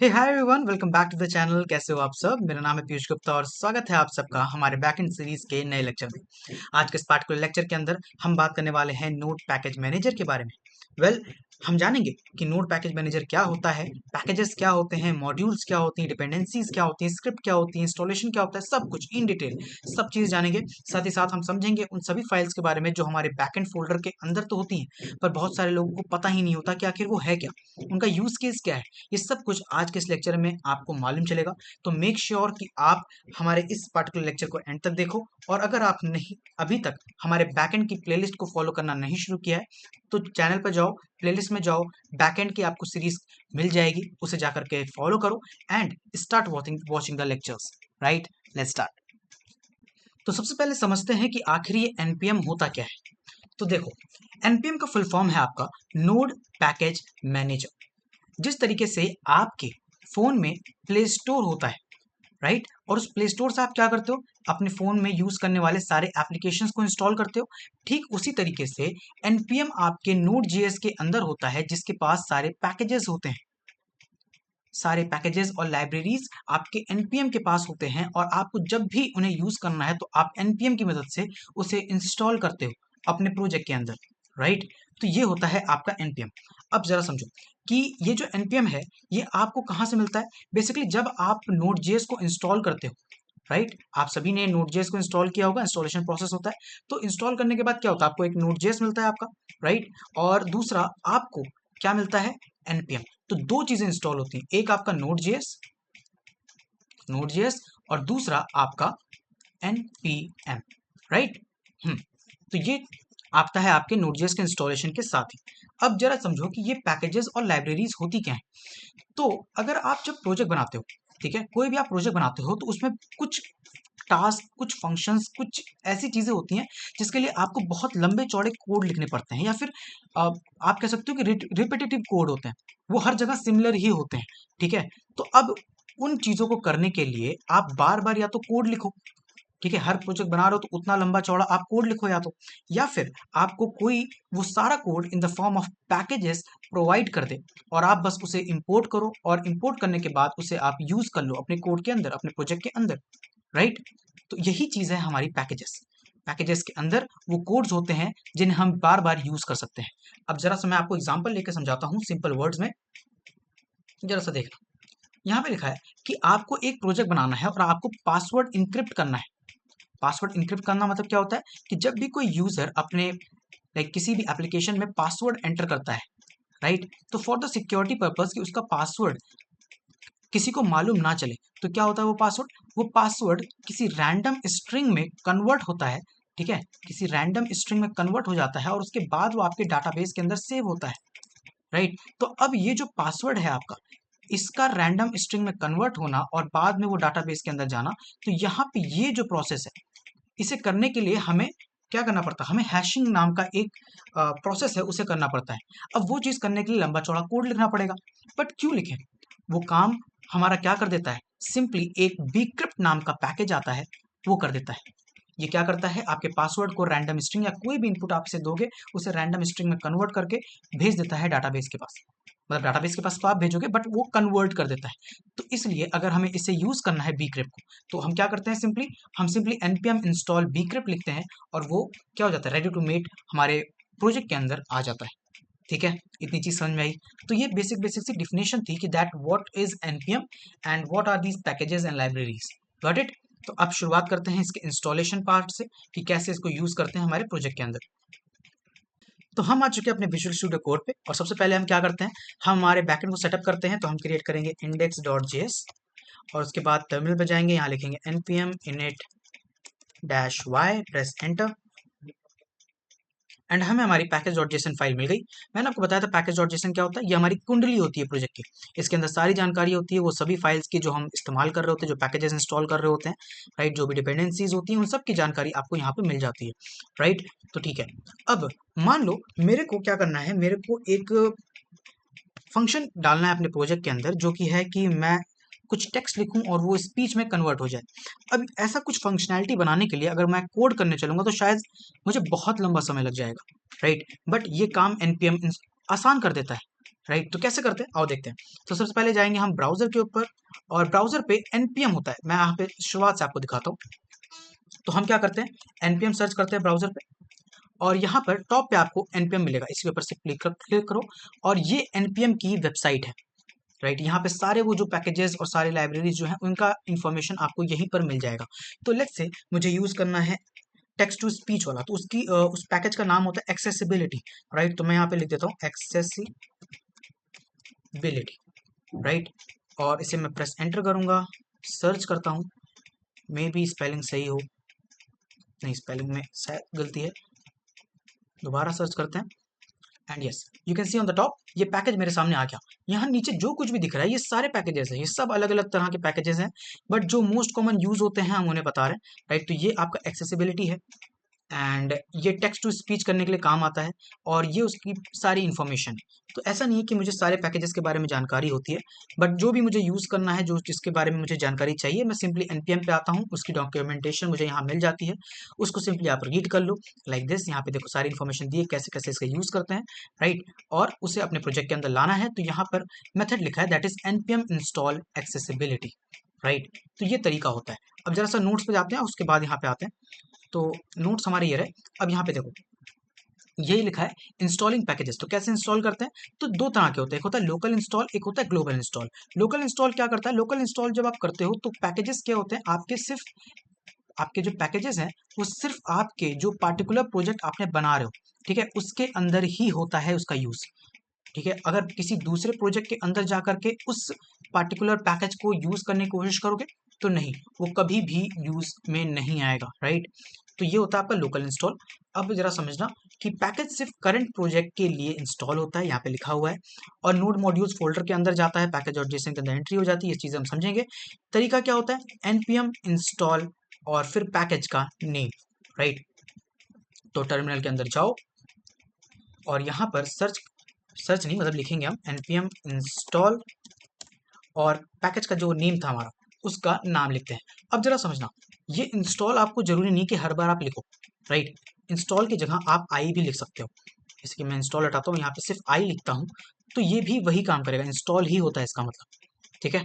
Hey hi everyone, welcome back to the channel. कैसे हो आप सब? मेरा नाम है पीयूष गुप्ता और स्वागत है आप सबका हमारे बैकएंड सीरीज के नए लेक्चर में। आज के इस पार्टिकुलर लेक्चर के अंदर हम बात करने वाले हैं नोड पैकेज मैनेजर के बारे में। हम जानेंगे कि नोड पैकेज मैनेजर क्या होता है, पैकेजेस क्या होते हैं, मॉड्यूल्स क्या होती हैं, डिपेंडेंसीज क्या होती हैं, स्क्रिप्ट क्या होती है, इंस्टॉलेशन क्या होता है, सब कुछ इन डिटेल सब चीज़ जानेंगे। साथ ही साथ हम समझेंगे उन सभी फाइल्स के बारे में जो हमारे बैकएंड फोल्डर के अंदर तो होती हैं, पर बहुत सारे लोगों को पता ही नहीं होता कि आखिर वो है क्या, उनका यूज केस क्या है। ये सब कुछ आज के इस लेक्चर में आपको मालूम चलेगा। तो मेक श्योर कि आप हमारे इस पार्टिकुलर लेक्चर को एंड तक देखो। और अगर आप नहीं अभी तक हमारे बैकएंड की प्लेलिस्ट को फॉलो करना नहीं शुरू किया है तो चैनल पर जाओ, प्लेलिस्ट में जाओ, बैकएंड की आपको सीरीज मिल जाएगी, उसे जाकर के फॉलो करो and start watching the lectures. Right, let's start. तो सबसे पहले समझते हैं कि आखिर ये एनपीएम होता क्या है। तो देखो, एनपीएम का फुल फॉर्म है आपका नोड पैकेज मैनेजर। जिस तरीके से आपके फोन में प्ले स्टोर होता है, राइट, और उस प्ले स्टोर से आप क्या करते हो, अपने फोन में यूज करने वाले सारे एप्लीकेशंस को इंस्टॉल करते हो। ठीक उसी तरीके से एनपीएम आपके नोड जेएस के अंदर होता है, जिसके पास सारे पैकेजेस होते हैं। सारे पैकेजेस और लाइब्रेरीज आपके एनपीएम के पास होते हैं और आपको जब भी उन्हें यूज करना है तो आप एनपीएम की मदद से उसे इंस्टॉल करते हो अपने प्रोजेक्ट के अंदर। राइट, तो ये होता है आपका एनपीएम। अब जरा समझो कि ये जो एनपीएम है ये आपको कहाँ से मिलता है। बेसिकली जब आप नोड जेएस को इंस्टॉल करते हो, राइट, आप सभी ने नोड जेएस को इंस्टॉल किया होगा, इंस्टॉलेशन प्रोसेस होता है। तो इंस्टॉल करने के बाद क्या होता है, आपको एक नोड जेएस मिलता है आपका, राइट, और दूसरा आपको क्या मिलता है, एनपीएम। तो दो चीजें इंस्टॉल होती हैं, एक आपका नोड जेएस और दूसरा आपका एनपीएम। राइट, तो ये आता है आपके नोड.जेएस के इंस्टॉलेशन के साथ ही। अब जरा समझो कि ये पैकेजेस और लाइब्रेरीज होती क्या हैं। तो अगर आप जब प्रोजेक्ट बनाते हो, ठीक है, कोई भी आप प्रोजेक्ट बनाते हो तो उसमें कुछ टास्क, कुछ फंक्शंस, कुछ ऐसी चीजें होती हैं जिसके लिए आपको बहुत लंबे चौड़े कोड लिखने पड़ते हैं, या फिर आप कह सकते हो कि रिपीटेटिव कोड होते हैं, वो हर जगह सिमिलर ही होते हैं। ठीक है, तो अब उन चीजों को करने के लिए आप बार बार या तो कोड लिखो, ठीक है, हर प्रोजेक्ट बना रहे हो तो उतना लंबा चौड़ा आप कोड लिखो, या फिर आपको कोई वो सारा code in the form of packages provide कर दे और आप बस उसे इंपोर्ट करो और इंपोर्ट करने के बाद उसे आप यूज कर लो अपने कोड के अंदर, अपने प्रोजेक्ट के अंदर। राइट, तो यही चीज है हमारी पैकेजेस। पैकेजेस के अंदर वो कोड्स होते हैं जिन्हें हम बार बार यूज कर सकते हैं। अब जरा सा मैं आपको एग्जांपल लेकर समझाता हूँ सिंपल वर्ड्स में। जरा सा देखना, यहाँ पे लिखा है कि आपको एक प्रोजेक्ट बनाना है और आपको पासवर्ड इंक्रिप्ट करना है। पासवर्ड इंक्रिप्ट करना मतलब क्या होता है कि जब भी कोई यूजर अपने लाइक किसी भी एप्लीकेशन में पासवर्ड एंटर करता है, राइट, तो फॉर द सिक्योरिटी पर्पज कि उसका पासवर्ड किसी को मालूम ना चले, तो क्या होता है वो पासवर्ड किसी रैंडम स्ट्रिंग में कन्वर्ट होता है। ठीक है, किसी रैंडम स्ट्रिंग में कन्वर्ट हो जाता है और उसके बाद वो आपके डाटाबेस के अंदर सेव होता है। राइट, तो अब ये जो पासवर्ड है आपका, इसका रैंडम स्ट्रिंग में कन्वर्ट होना और बाद में वो डाटाबेस के अंदर जाना, तो यहाँ पे ये जो प्रोसेस है, इसे करने के लिए हमें क्या करना पड़ता है, हमें हैशिंग नाम का एक प्रोसेस है उसे करना पड़ता है। अब वो चीज़ करने के लिए लंबा चौड़ा कोड लिखना पड़ेगा, बट क्यों लिखें, वो काम हमारा क्या कर देता है, सिंपली एक bcrypt नाम का पैकेज आता है, वो कर देता है। ये क्या करता है, आपके पासवर्ड को रैंडम स्ट्रिंग या कोई भी इनपुट आप इसे दोगे उसे रैंडम स्ट्रिंग में कन्वर्ट करके भेज देता है डाटाबेस के पास। मतलब डाटाबेस के पास तो आप भेजोगे बट वो कन्वर्ट कर देता है। तो इसलिए अगर हमें इसे यूज करना है bcrypt को, तो हम क्या करते हैं, हम सिंपली npm install bcrypt लिखते हैं और वो क्या हो जाता है, रेडी टू मेट हमारे प्रोजेक्ट के अंदर आ जाता है। ठीक है, इतनी चीज समझ में आई। तो ये बेसिक बेसिक सी डिफिनेशन थी कि that what is NPM and what are these packages and libraries. Got it. तो अब शुरुआत करते हैं इसके इंस्टॉलेशन पार्ट से कि कैसे इसको यूज करते हैं हमारे प्रोजेक्ट के अंदर। तो हम आ चुके हैं अपने विजुअल स्टूडियो कोड पे और सबसे पहले हम क्या करते हैं, हम हमारे बैकएंड को सेटअप करते हैं। तो हम क्रिएट करेंगे index.js और उसके बाद टर्मिनल पे जाएंगे, यहाँ लिखेंगे npm init-y, press enter and हमें हमारी पैकेज.json फाइल मिल गई। मैंने आपको बताया था पैकेज.json क्या होता है, ये हमारी कुंडली होती है प्रोजेक्ट की। इसके अंदर सारी जानकारी होती है वो सभी फाइल्स की जो हम इस्तेमाल कर रहे होते हैं, जो पैकेजेस इंस्टॉल कर रहे होते हैं, राइट, जो भी डिपेंडेंसीज होती हैं उन सब की जानकारी आपको यहाँ पे मिल जाती है। राइट, तो ठीक है। अब मान लो मेरे को क्या करना है, मेरे को एक फंक्शन डालना है अपने प्रोजेक्ट के अंदर, जो कि है कि मैं कुछ टेक्स्ट लिखूं और वो स्पीच में कन्वर्ट हो जाए। अब ऐसा कुछ फंक्शनैलिटी बनाने के लिए अगर मैं कोड करने चलूंगा तो शायद मुझे बहुत लंबा समय लग जाएगा, राइट, बट ये काम npm आसान कर देता है। राइट। तो कैसे करते हैं आओ देखते हैं। तो सबसे पहले जाएंगे हम ब्राउजर के ऊपर, और ब्राउजर पे npm होता है, मैं यहाँ पे शुरुआत से आपको दिखाता हूँ। तो हम क्या करते हैं, npm सर्च करते हैं ब्राउजर पे, और यहाँ पर टॉप पे आपको npm मिलेगा, इसके ऊपर से क्लिक करो, और ये npm की वेबसाइट है, राइट। यहाँ पे सारे वो जो पैकेजेस और सारे लाइब्रेरीज जो हैं उनका इन्फॉर्मेशन आपको यहीं पर मिल जाएगा। तो लेट्स से मुझे यूज करना है टेक्स्ट टू स्पीच वाला, तो उसकी उस पैकेज का नाम होता है एक्सेसिबिलिटी, राइट। तो मैं यहाँ पे लिख देता हूँ एक्सेसिबिलिटी, राइट। और इसे मैं प्रेस एंटर करूंगा, सर्च करता हूँ, मे बी स्पेलिंग सही हो, नहीं स्पेलिंग में शायद गलती है, दोबारा सर्च करते हैं, and yes you can see on the top ये पैकेज मेरे सामने आ गया। यहाँ नीचे जो कुछ भी दिख रहा है ये सारे पैकेजेस हैं, ये सब अलग अलग तरह के पैकेजेस हैं, बट जो मोस्ट कॉमन यूज होते हैं हम उन्हें बता रहे हैं, राइट। तो ये आपका एक्सेसिबिलिटी है, एंड ये टेक्स्ट टू स्पीच करने के लिए काम आता है, और ये उसकी सारी इन्फॉर्मेशन है। तो ऐसा नहीं है कि मुझे सारे पैकेजेस के बारे में जानकारी होती है, बट जो भी मुझे यूज़ करना है, जो जिसके बारे में मुझे जानकारी चाहिए, मैं सिंपली npm पे आता हूँ, उसकी डॉक्यूमेंटेशन मुझे यहाँ मिल जाती है, उसको सिंपली आप रीड कर लो लाइक दिस। यहाँ पे देखो सारी इन्फॉर्मेशन दी है, कैसे कैसे इसका यूज़ करते हैं, राइट। और उसे अपने प्रोजेक्ट के अंदर लाना है, तो यहाँ पर मेथड लिखा है, that is npm install accessibility, right. तो ये तरीका होता है। अब जरा सा नोट्स पे जाते हैं, उसके बाद यहाँ पे आते हैं। तो नोट्स हमारे ये रहे। अब यहाँ पे देखो यही लिखा है इंस्टॉलिंग पैकेजेस। तो कैसे इंस्टॉल करते हैं, तो दो तरह के होते हैं, एक होता है लोकल इंस्टॉल, एक होता है ग्लोबल इंस्टॉल। लोकल इंस्टॉल क्या करता है, लोकल इंस्टॉल जब आप करते हो तो पैकेजेस क्या होते हैं आपके, सिर्फ आपके जो पैकेजेस हैं वो सिर्फ आपके जो पार्टिकुलर प्रोजेक्ट आपने बना रहे हो, ठीक है, उसके अंदर ही होता है उसका यूज, ठीक है। अगर किसी दूसरे प्रोजेक्ट के अंदर जा करके उस पार्टिकुलर पैकेज को यूज करने की कोशिश करोगे तो नहीं, वो कभी भी यूज में नहीं आएगा, राइट। तो ये होता है आपका लोकल इंस्टॉल। अब जरा समझना कि पैकेज सिर्फ करंट प्रोजेक्ट के लिए इंस्टॉल होता है, यहाँ पे लिखा हुआ है, और नोड मॉड्यूल्स फोल्डर के अंदर जाता है, पैकेज और जेसन के अंदर एंट्री हो जाती है, ये चीज़ें हम समझेंगे। तरीका क्या होता है, npm इंस्टॉल और फिर पैकेज का नेम, राइट। तो टर्मिनल के अंदर जाओ, और यहाँ पर सर्च नहीं मतलब लिखेंगे हम npm इंस्टॉल, और पैकेज का जो नेम था हमारा उसका नाम लिखते हैं। अब जरा समझना, ये इंस्टॉल आपको जरूरी नहीं कि हर बार आप लिखो, राइट। इंस्टॉल की जगह आप आई भी लिख सकते हो, जैसे कि मैं इंस्टॉल हटाता हूँ, यहाँ पे सिर्फ आई लिखता हूँ, तो ये भी वही काम करेगा, इंस्टॉल ही होता है इसका मतलब, ठीक है।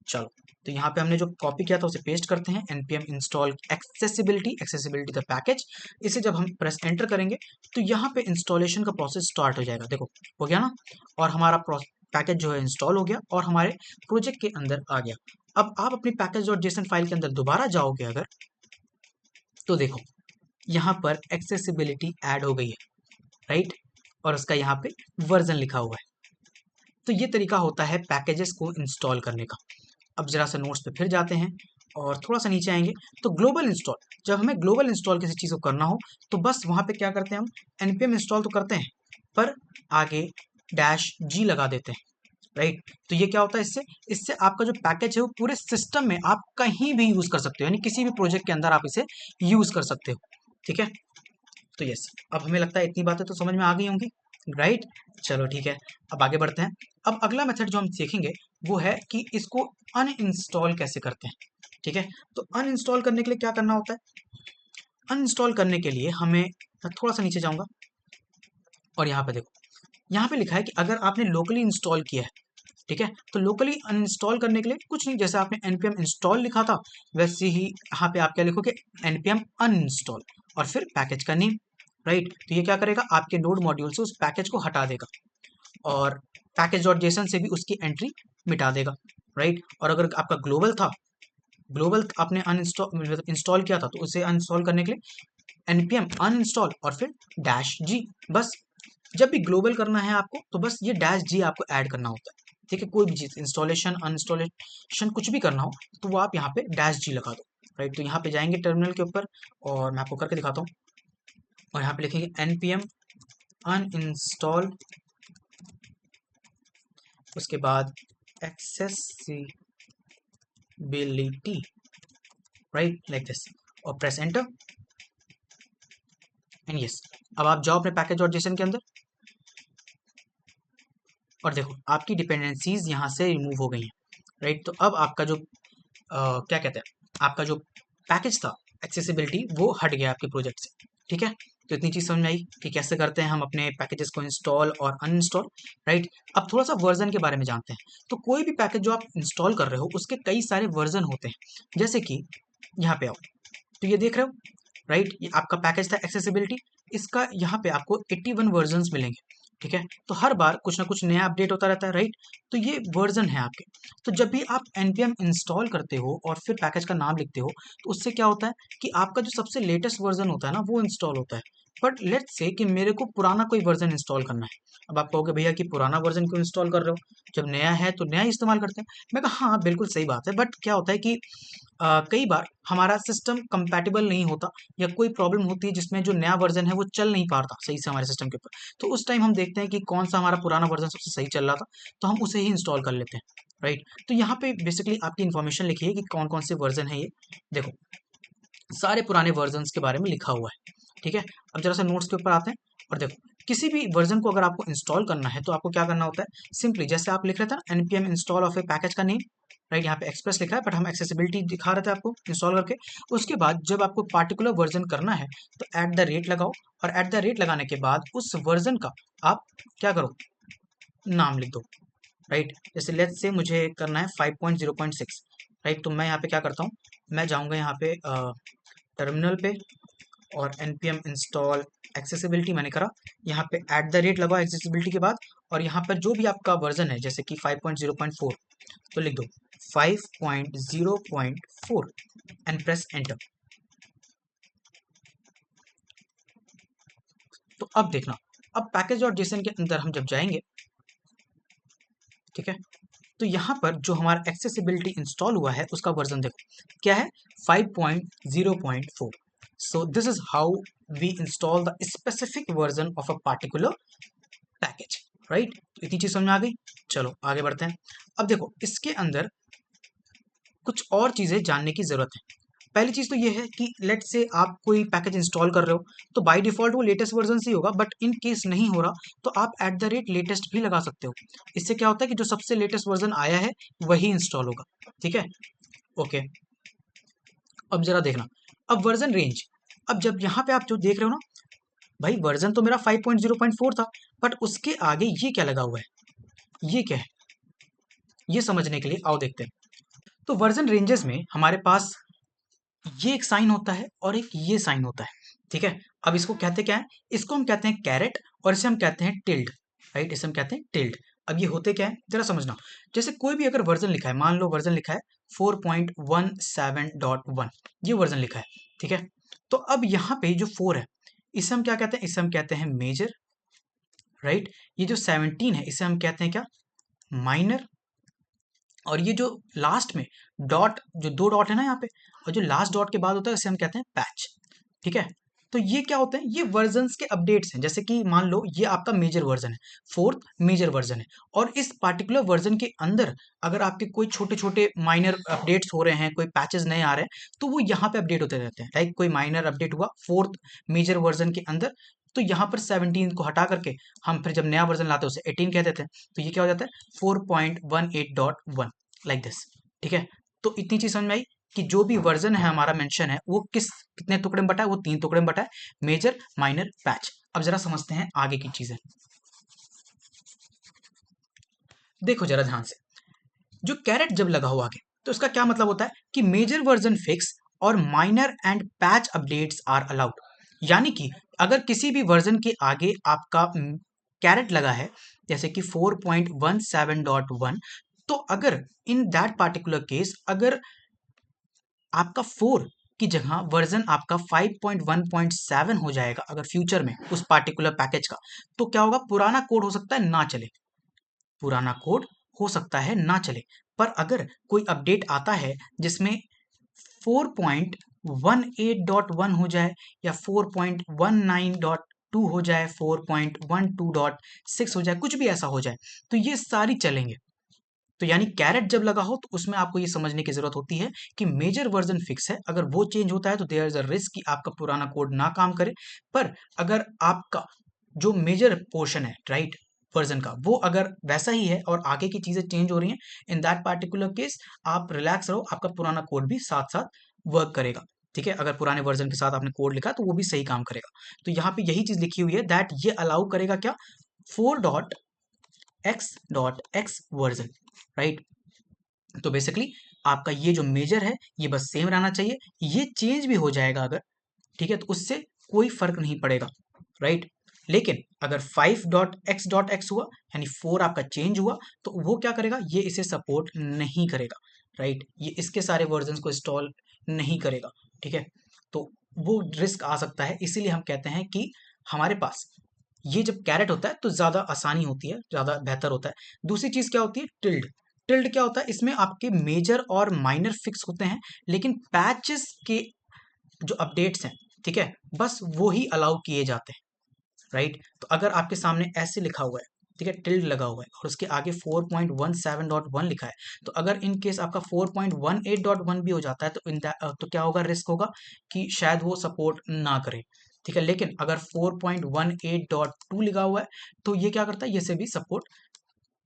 चलो, तो यहाँ पे हमने जो कॉपी किया था उसे पेस्ट करते हैं, npm install accessibility the package. इसे जब हम प्रेस एंटर करेंगे तो यहाँ पे इंस्टॉलेशन का प्रोसेस स्टार्ट हो जाएगा, देखो हो गया ना, और हमारा पैकेज जो है इंस्टॉल हो गया और हमारे प्रोजेक्ट के अंदर आ गया। अब आप अपनी पैकेज डॉट जेसन फाइल के अंदर दोबारा जाओगे अगर, तो देखो यहाँ पर एक्सेसिबिलिटी ऐड हो गई है, राइट, और उसका यहाँ पे वर्जन लिखा हुआ है। तो ये तरीका होता है पैकेजेस को इंस्टॉल करने का। अब जरा सा नोट्स पे फिर जाते हैं और थोड़ा सा नीचे आएंगे, तो ग्लोबल इंस्टॉल, जब हमें ग्लोबल इंस्टॉल किसी चीज़ को करना हो तो बस वहाँ पे क्या करते हैं हम, npm इंस्टॉल तो करते हैं पर आगे -g लगा देते हैं, राइट। तो ये क्या होता है, इससे इससे आपका जो पैकेज है वो पूरे सिस्टम में आप कहीं भी यूज़ कर सकते हो, यानी किसी भी प्रोजेक्ट के अंदर आप इसे यूज़ कर सकते हो, ठीक है। तो यस, अब हमें लगता है इतनी बातें तो समझ में आ गई होंगी, राइट। चलो ठीक है, अब आगे बढ़ते हैं। अब अगला मेथड जो हम सीखेंगे वो है कि इसको अनइंस्टॉल कैसे करते हैं, ठीक है। तो अनइंस्टॉल करने के लिए क्या करना होता है, अनइंस्टॉल करने के लिए हमें, मैं थोड़ा सा नीचे जाऊंगा और यहाँ पे देखो, यहाँ पे लिखा है कि अगर आपने लोकली इंस्टॉल किया है, ठीक है, तो लोकली अनइंस्टॉल करने के लिए कुछ नहीं, जैसे आपने npm इंस्टॉल लिखा था वैसे ही यहाँ पे आप क्या लिखोगे, npm अनइंस्टॉल और फिर पैकेज का नेम, राइट। तो ये क्या करेगा, आपके नोड मॉड्यूल से उस पैकेज को हटा देगा और पैकेज डॉट जेसन से भी उसकी एंट्री मिटा देगा, राइट। और अगर आपका ग्लोबल आपने अनइंस्टॉल इंस्टॉल किया था तो उसे अनइंस्टॉल करने के लिए npm अनइंस्टॉल और फिर -g, बस जब भी ग्लोबल करना है आपको तो बस ये -g आपको ऐड करना होता है, ठीक है। कोई भी चीज़ इंस्टॉलेशन अनइंस्टॉलेशन कुछ भी करना हो तो वो आप यहाँ पे -g लगा दो, राइट। तो यहाँ पे जाएंगे टर्मिनल के ऊपर और मैं आपको करके दिखाता हूँ, और यहाँ पे लिखेंगे npm अनइंस्टॉल, उसके बाद एक्सेसिबिलिटी, राइट, लाइक दिस, और प्रेस एंटर, एंड यस। अब आप जाओ अपने पैकेज डॉट जेसन के अंदर और देखो आपकी डिपेंडेंसीज यहाँ से रिमूव हो गई हैं, राइट। तो अब आपका जो क्या कहते हैं, आपका जो पैकेज था एक्सेसिबिलिटी वो हट गया आपके प्रोजेक्ट से, ठीक है। तो इतनी चीज़ समझ में आई कि कैसे करते हैं हम अपने पैकेजेस को इंस्टॉल और अनइंस्टॉल, राइट। अब थोड़ा सा वर्जन के बारे में जानते हैं। तो कोई भी पैकेज जो आप इंस्टॉल कर रहे हो उसके कई सारे वर्जन होते हैं। जैसे कि यहाँ पे आओ, तो ये देख रहे हो, राइट, ये आपका पैकेज था एक्सेसिबिलिटी। इसका यहाँ पे आपको 81 वर्जन्स मिलेंगे, ठीक है। तो हर बार कुछ ना कुछ नया अपडेट होता रहता है, राइट। तो ये वर्जन है आपके। तो जब भी आप npm इंस्टॉल करते हो और फिर पैकेज का नाम लिखते हो, तो उससे क्या होता है कि आपका जो सबसे लेटेस्ट वर्जन होता है ना, वो इंस्टॉल होता है। बट लेट्स से कि मेरे को पुराना कोई वर्जन इंस्टॉल करना है। अब आप कहोगे भैया कि पुराना वर्जन क्यों इंस्टॉल कर रहे हो, जब नया है तो नया ही इस्तेमाल करते हैं। मैं कहा हाँ बिल्कुल सही बात है, बट क्या होता है कि कई बार हमारा सिस्टम कंपैटिबल नहीं होता या कोई प्रॉब्लम होती है जिसमें जो नया वर्जन है वो चल नहीं पाता सही से हमारे सिस्टम के ऊपर। तो उस टाइम हम देखते हैं कि कौन सा हमारा पुराना वर्जन सबसे सही चल रहा था, तो हम उसे ही इंस्टॉल कर लेते हैं, राइट। तो यहाँ पे बेसिकली आपकी इन्फॉर्मेशन लिखी है कि कौन कौन से वर्जन है ये। देखो सारे पुराने वर्जन्स के बारे में लिखा हुआ है, ठीक है। अब जरा सा नोट्स के ऊपर आते हैं और देखो किसी भी वर्जन को अगर आपको इंस्टॉल करना है तो आपको क्या करना होता है। सिंपली जैसे आप लिख रहे थे ना npm install of A package का नेम, राइट। यहाँ पे एक्सप्रेस लिखा है बट हम एक्सेसिबिलिटी दिखा रहे थे आपको इंस्टॉल करके। उसके बाद जब आपको पार्टिकुलर वर्जन करना है तो @ लगाओ, और @ लगाने के बाद उस वर्जन का आप क्या करो, नाम लिख दो, राइट। जैसे लेट्स से मुझे करना है 5.0.6, राइट। तो मैं यहाँ पे क्या करता हूँ, मैं जाऊँगा यहाँ पे टर्मिनल पे और npm इंस्टॉल एक्सेसिबिलिटी मैंने करा। यहाँ पे @ लगाओ एक्सेसिबिलिटी के बाद, और यहाँ पर जो भी आपका वर्जन है जैसे कि 5.0.4, तो लिख दो 5.0.4 एंड प्रेस एंटर। तो अब देखना, अब पैकेज और जेसन के अंदर हम जब जाएंगे, ठीक है, तो यहाँ पर जो हमारा एक्सेसिबिलिटी इंस्टॉल हुआ है उसका वर्जन देखो क्या है, 5.0.4। So this is how we install the specific version of a particular package, right. तो इतनी चीज समझ में आ गई। चलो आगे बढ़ते हैं। अब देखो इसके अंदर कुछ और चीजें जानने की जरूरत है। पहली चीज तो ये है कि लेट से आप कोई पैकेज इंस्टॉल कर रहे हो तो बाय डिफॉल्ट वो लेटेस्ट वर्जन से ही होगा, बट इन केस नहीं हो रहा तो आप @latest भी लगा सकते हो। इससे क्या होता है कि जो सबसे लेटेस्ट वर्जन आया है वही इंस्टॉल होगा, ठीक है। ओके, अब जरा देखना, अब वर्जन रेंज। अब जब यहाँ पे आप जो देख रहे हो ना, भाई वर्जन तो मेरा 5.0.4 था, बट उसके आगे ये क्या लगा हुआ है, ये क्या है, ये समझने के लिए आओ देखते हैं। तो वर्जन रेंजेस में हमारे पास ये एक साइन होता है और एक ये साइन होता है, ठीक है। अब इसको कहते क्या है, इसको हम कहते हैं कैरेट और इसे हम कहते हैं टिल्ड, राइट। इसे हम कहते हैं टिल्ड। अब ये होते क्या है जरा समझना। जैसे कोई भी अगर वर्जन लिखा है, मान लो वर्जन लिखा है 4.17.1, ये वर्जन लिखा है, ठीक है। तो अब यहाँ पे जो 4 है इसे हम क्या कहते हैं, इसे हम कहते हैं मेजर, राइट। ये जो 17 है इसे हम कहते हैं क्या, माइनर। और ये जो लास्ट में डॉट, जो 2 डॉट है ना यहाँ पे, और जो लास्ट डॉट के बाद होता है इसे हम कहते हैं पैच, ठीक है। तो ये क्या होते हैं, ये वर्जन्स के अपडेट्स हैं। जैसे कि मान लो ये आपका मेजर वर्जन है, 4th मेजर वर्जन है, और इस पार्टिकुलर वर्जन के अंदर अगर आपके कोई छोटे छोटे माइनर अपडेट्स हो रहे हैं, कोई पैचेस नए आ रहे हैं, तो वो यहाँ पे अपडेट होते रहते हैं। लाइक कोई माइनर अपडेट हुआ 4th मेजर वर्जन के अंदर, तो यहाँ पर 17 को हटा करके हम फिर जब नया वर्जन लाते हैं उसे 18 कह देते हैं। तो ये क्या हो जाता है 4.18.1, लाइक दिस, ठीक है। तो इतनी चीज समझ में आई कि जो भी वर्जन है हमारा मेंशन है वो कितने टुकड़े में बटा है, वो 3 टुकड़े में बटा है, मेजर माइनर पैच। अब जरा समझते हैं आगे की चीजें। देखो जरा ध्यान से, जो कैरेट जब लगा हुआ आगे तो इसका क्या मतलब होता है कि मेजर वर्जन फिक्स और minor and patch updates are allowed. यानी कि अगर किसी भी वर्जन के आगे आपका कैरेट लगा है जैसे कि 4.17.1, तो अगर इन दैट पार्टिकुलर केस अगर आपका 4 की जगह वर्जन आपका 5.1.7 हो जाएगा अगर फ्यूचर में उस पार्टिकुलर पैकेज का, तो क्या होगा, पुराना कोड हो सकता है ना चले, पुराना कोड हो सकता है ना चले। पर अगर कोई अपडेट आता है जिसमें 4.18.1 हो जाए या 4.19.2 हो जाए, 4.12.6 हो जाए, कुछ भी ऐसा हो जाए, तो ये सारी चलेंगे। तो यानी कैरेट जब लगा हो तो उसमें आपको ये समझने की जरूरत होती है कि मेजर वर्जन फिक्स है, अगर वो चेंज होता है तो देयर इज अ रिस्क कि आपका पुराना कोड ना काम करे। पर अगर आपका जो मेजर पोर्शन है, राइट, वर्जन का, वो अगर वैसा ही है और आगे की चीजें चेंज हो रही हैं, इन दैट पार्टिकुलर केस आप रिलैक्स रहो, आपका पुराना कोड भी साथ साथ वर्क करेगा। ठीक है, अगर पुराने वर्जन के साथ आपने कोड लिखा तो वो भी सही काम करेगा। तो यहाँ पे यही चीज लिखी हुई है दैट ये अलाउ करेगा क्या, 4.x.x वर्जन, राइट। तो बेसिकली आपका ये जो मेजर है ये बस सेम रहना चाहिए, ये चेंज भी हो जाएगा अगर, ठीक है, तो उससे कोई फर्क नहीं पड़ेगा, राइट। लेकिन अगर 5.x.x हुआ यानी 4 आपका चेंज हुआ तो वो क्या करेगा, ये इसे सपोर्ट नहीं करेगा, राइट। ये इसके सारे वर्जन को इंस्टॉल नहीं करेगा, ठीक है। तो वो रिस्क आ सकता है, इसीलिए हम कहते हैं कि हमारे पास ये जब कैरेट होता है तो ज़्यादा आसानी होती है, ज़्यादा बेहतर होता है। दूसरी चीज़ क्या होती है, टिल्ड। टिल्ड क्या होता है, इसमें आपके मेजर और माइनर फिक्स होते हैं, लेकिन पैचेस के जो अपडेट्स हैं, ठीक है, बस वो ही अलाउ किए जाते हैं, राइट। तो अगर आपके सामने ऐसे लिखा हुआ है, ठीक है, टिल्ड लगा हुआ है और उसके आगे 4.17.1 लिखा है, तो अगर इन केस आपका 4.18.1 भी हो जाता है तो तो क्या होगा, रिस्क होगा कि शायद वो सपोर्ट ना करे, ठीक है। लेकिन अगर 4.18.2 लिखा हुआ है तो ये क्या करता है, ये से भी सपोर्ट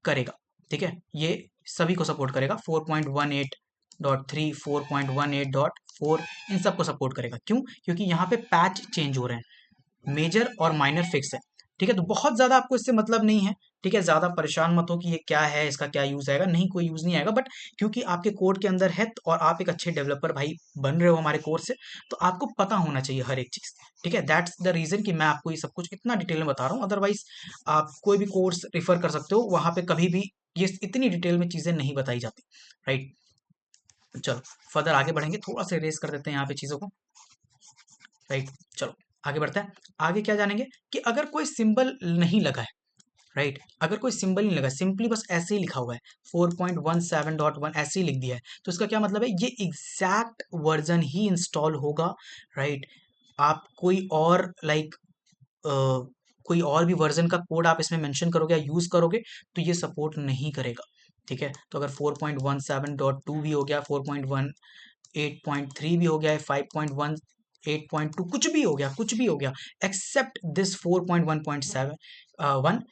करेगा, ठीक है, ये सभी को सपोर्ट करेगा, 4.18.3 4.18.4 इन सबको सपोर्ट करेगा। क्यों, क्योंकि यहाँ पे पैच चेंज हो रहे हैं, मेजर और माइनर फिक्स है, ठीक है। तो बहुत ज़्यादा आपको इससे मतलब नहीं है, ठीक है, ज़्यादा परेशान मत हो कि ये क्या है, इसका क्या यूज़ आएगा, नहीं कोई यूज़ नहीं आएगा, बट क्योंकि आपके कोड के अंदर है और आप एक अच्छे डेवलपर भाई बन रहे हो हमारे कोर्स से, तो आपको पता होना चाहिए हर एक चीज़, ठीक है। दैट्स द रीज़न कि मैं आपको ये सब कुछ इतना डिटेल में बता रहा हूँ, अदरवाइज आप कोई भी कोर्स रिफर कर सकते हो, वहाँ पे कभी भी ये इतनी डिटेल में चीज़ें नहीं बताई जाती, राइट। चलो फर्दर आगे बढ़ेंगे, थोड़ा सा रेस कर देते हैं यहाँ पे चीज़ों को, राइट। चलो आगे बढ़ते हैं, आगे क्या जानेंगे कि अगर कोई सिंबल नहीं लगा है, राइट, अगर कोई सिंबल नहीं लगा, सिंपली बस ऐसे ही लिखा हुआ है 4.17.1 ऐसे ही लिख दिया है, तो इसका क्या मतलब है, ये एग्जैक्ट वर्जन ही इंस्टॉल होगा, राइट। आप कोई और कोई और भी वर्जन का कोड आप इसमें मेंशन करोगे या यूज करोगे तो ये सपोर्ट नहीं करेगा, ठीक है। तो अगर 4.17.2 भी हो गया, 4.18.3 भी हो गया है, 5.18.2 कुछ भी हो गया, कुछ भी हो गया, एक्सेप्ट दिस 4.1.7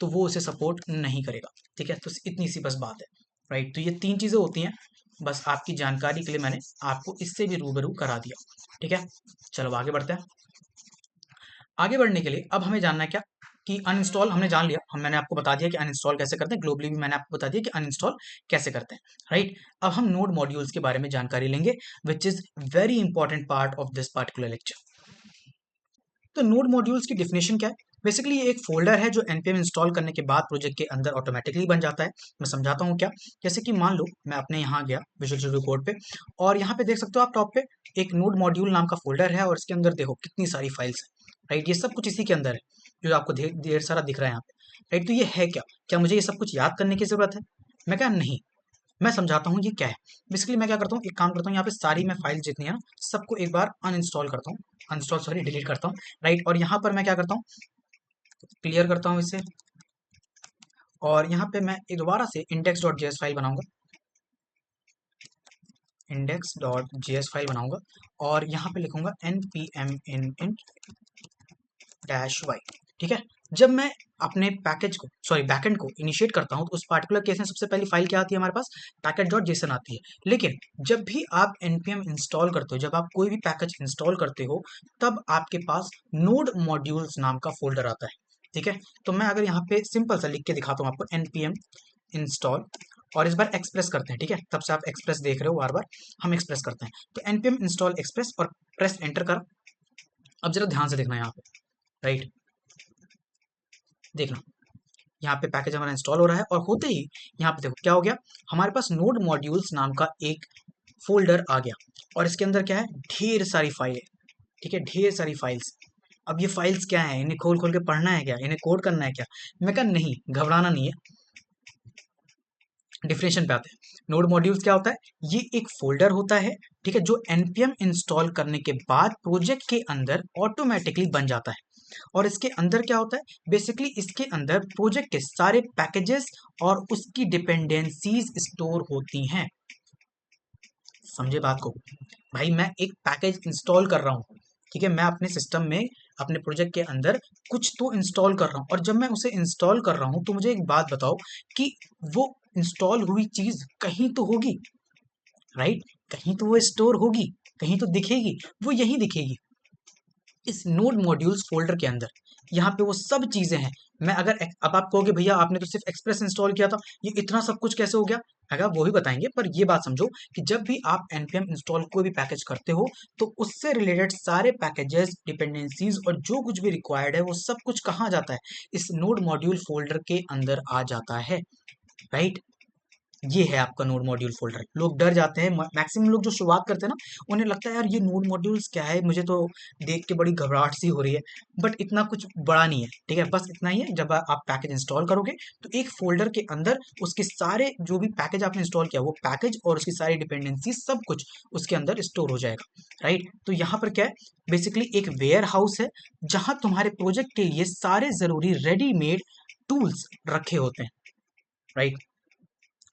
तो वो उसे सपोर्ट नहीं करेगा, ठीक है। तो इतनी सी बस बात है, राइट। तो ये तीन चीज़ें होती हैं, बस आपकी जानकारी के लिए मैंने आपको इससे भी रूबरू करा दिया, ठीक है। चलो आगे बढ़ते हैं, आगे बढ़ने के लिए अब हमें जानना है क्या कि अनइंस्टॉल हमने जान लिया, मैंने आपको बता दिया कि अनइंस्टॉल कैसे करते हैं, ग्लोबली भी मैंने आपको बता दिया कि अनइंस्टॉल कैसे करते हैं, राइट। अब हम नोड मॉड्यूल्स के बारे में जानकारी लेंगे, which is very important part of this particular lecture. तो नोड मॉड्यूल्स की डिफिनेशन क्या है, बेसिकली ये एक फोल्डर है जो npm इंस्टॉल करने के बाद प्रोजेक्ट के अंदर ऑटोमेटिकली बन जाता है। मैं समझाता हूँ क्या, जैसे कि मान लो मैं अपने यहाँ गया विजुअल स्टूडियो कोड पे, और यहाँ पे देख सकते हो आप टॉप पे एक नोड मॉड्यूल नाम का फोल्डर है, और इसके अंदर देखो कितनी सारी फाइल्स हैं, राइट। ये सब कुछ इसी के अंदर है जो आपको ढेर सारा दिख रहा है यहाँ पे, राइट। तो ये है क्या मुझे ये सब कुछ याद करने की जरूरत है, मैं क्या नहीं, मैं समझाता हूँ ये क्या है। बेसिकली मैं क्या करता हूँ, एक काम करता हूँ, यहाँ पे सारी मैं फाइल जितनी है ना सबको एक बार अनइंस्टॉल करता हूँ, अनइंस्टॉल सॉरी डिलीट करता हूँ, राइट। और यहाँ पर मैं क्या करता हूँ, क्लियर करता हूँ इसे, और यहाँ पे मैं दोबारा से index.js फाइल बनाऊंगा, index.js फाइल बनाऊंगा, और यहाँ पे लिखूंगा npm int -y, ठीक है। जब मैं अपने पैकेज को सॉरी बैकएंड को इनिशिएट करता हूँ तो उस पार्टिकुलर केस में सबसे पहली फाइल क्या आती है हमारे पास, package.json आती है। लेकिन जब भी आप npm इंस्टॉल करते हो, जब आप कोई भी पैकेज इंस्टॉल करते हो, तब आपके पास नोड मॉड्यूल्स नाम का फोल्डर आता है, ठीक है। तो मैं अगर यहाँ पे सिंपल सा लिख के दिखाता हूँ आपको, npm इंस्टॉल, और इस बार एक्सप्रेस करते हैं, ठीक है, तब से आप एक्सप्रेस देख रहे हो, बार बार हम एक्सप्रेस करते हैं। तो npm इंस्टॉल एक्सप्रेस और प्रेस एंटर कर। अब जरा ध्यान से देखना यहाँ पे, राइट, देखना यहाँ पे पैकेज हमारा इंस्टॉल हो रहा है, और होते ही यहाँ पे देखो क्या हो गया, हमारे पास नोड मॉड्यूल्स नाम का एक फोल्डर आ गया, और इसके अंदर क्या है, ढेर सारी फाइलें, ठीक है, ढेर सारी फाइल्स। अब ये फाइल्स क्या है, इन्हें खोल खोल के पढ़ना है क्या, इन्हें कोड करना है क्या, मैं कहा नहीं, घबराना नहीं है। डिफिनेशन पे आते हैं, नोड मॉड्यूल्स क्या होता है, ये एक फोल्डर होता है, ठीक है, जो npm इंस्टॉल करने के बाद प्रोजेक्ट के अंदर ऑटोमेटिकली बन जाता है। और इसके अंदर क्या होता है, बेसिकली इसके अंदर प्रोजेक्ट के सारे पैकेजेस और उसकी डिपेंडेंसीज स्टोर होती हैं। समझे बात को भाई, मैं एक पैकेज इंस्टॉल कर रहा हूँ, ठीक है, मैं अपने सिस्टम में अपने प्रोजेक्ट के अंदर कुछ तो इंस्टॉल कर रहा हूँ, और जब मैं उसे इंस्टॉल कर रहा हूँ तो मुझे एक बात बताओ कि वो इंस्टॉल हुई चीज कहीं तो होगी, राइट। कहीं तो वो स्टोर होगी, कहीं तो दिखेगी, वो यहीं दिखेगी इस नोड मॉड्यूल्स फोल्डर के अंदर। यहाँ पे वो सब चीजें हैं। मैं अगर अब आप कहोगे भैया आपने तो सिर्फ एक्सप्रेस इंस्टॉल किया था, ये इतना सब कुछ कैसे हो गया? अगर वो भी बताएंगे, पर ये बात समझो कि जब भी आप npm इंस्टॉल कोई भी पैकेज करते हो तो उससे रिलेटेड सारे पैकेजेस, डिपेंडेंसीज और जो कुछ भी रिक्वायर्ड है वो सब कुछ कहाँ जाता है? इस नोड मॉड्यूल फोल्डर के अंदर आ जाता है, राइट? ये है आपका नोड मॉड्यूल फोल्डर। लोग डर जाते हैं, मैक्सिमम लोग जो शुरुआत करते हैं ना, उन्हें लगता है यार ये नोड मॉड्यूल्स क्या है, मुझे तो देख के बड़ी घबराहट सी हो रही है। बट इतना कुछ बड़ा नहीं है, ठीक है? बस इतना ही है, जब आप पैकेज इंस्टॉल करोगे तो एक फोल्डर के अंदर उसके सारे जो भी पैकेज आपने इंस्टॉल किया वो पैकेज और उसकी सारी डिपेंडेंसी सब कुछ उसके अंदर स्टोर हो जाएगा, राइट? तो यहाँ पर क्या है, बेसिकली एक वेयर हाउस है जहाँ तुम्हारे प्रोजेक्ट के लिए सारे जरूरी रेडीमेड टूल्स रखे होते हैं, राइट?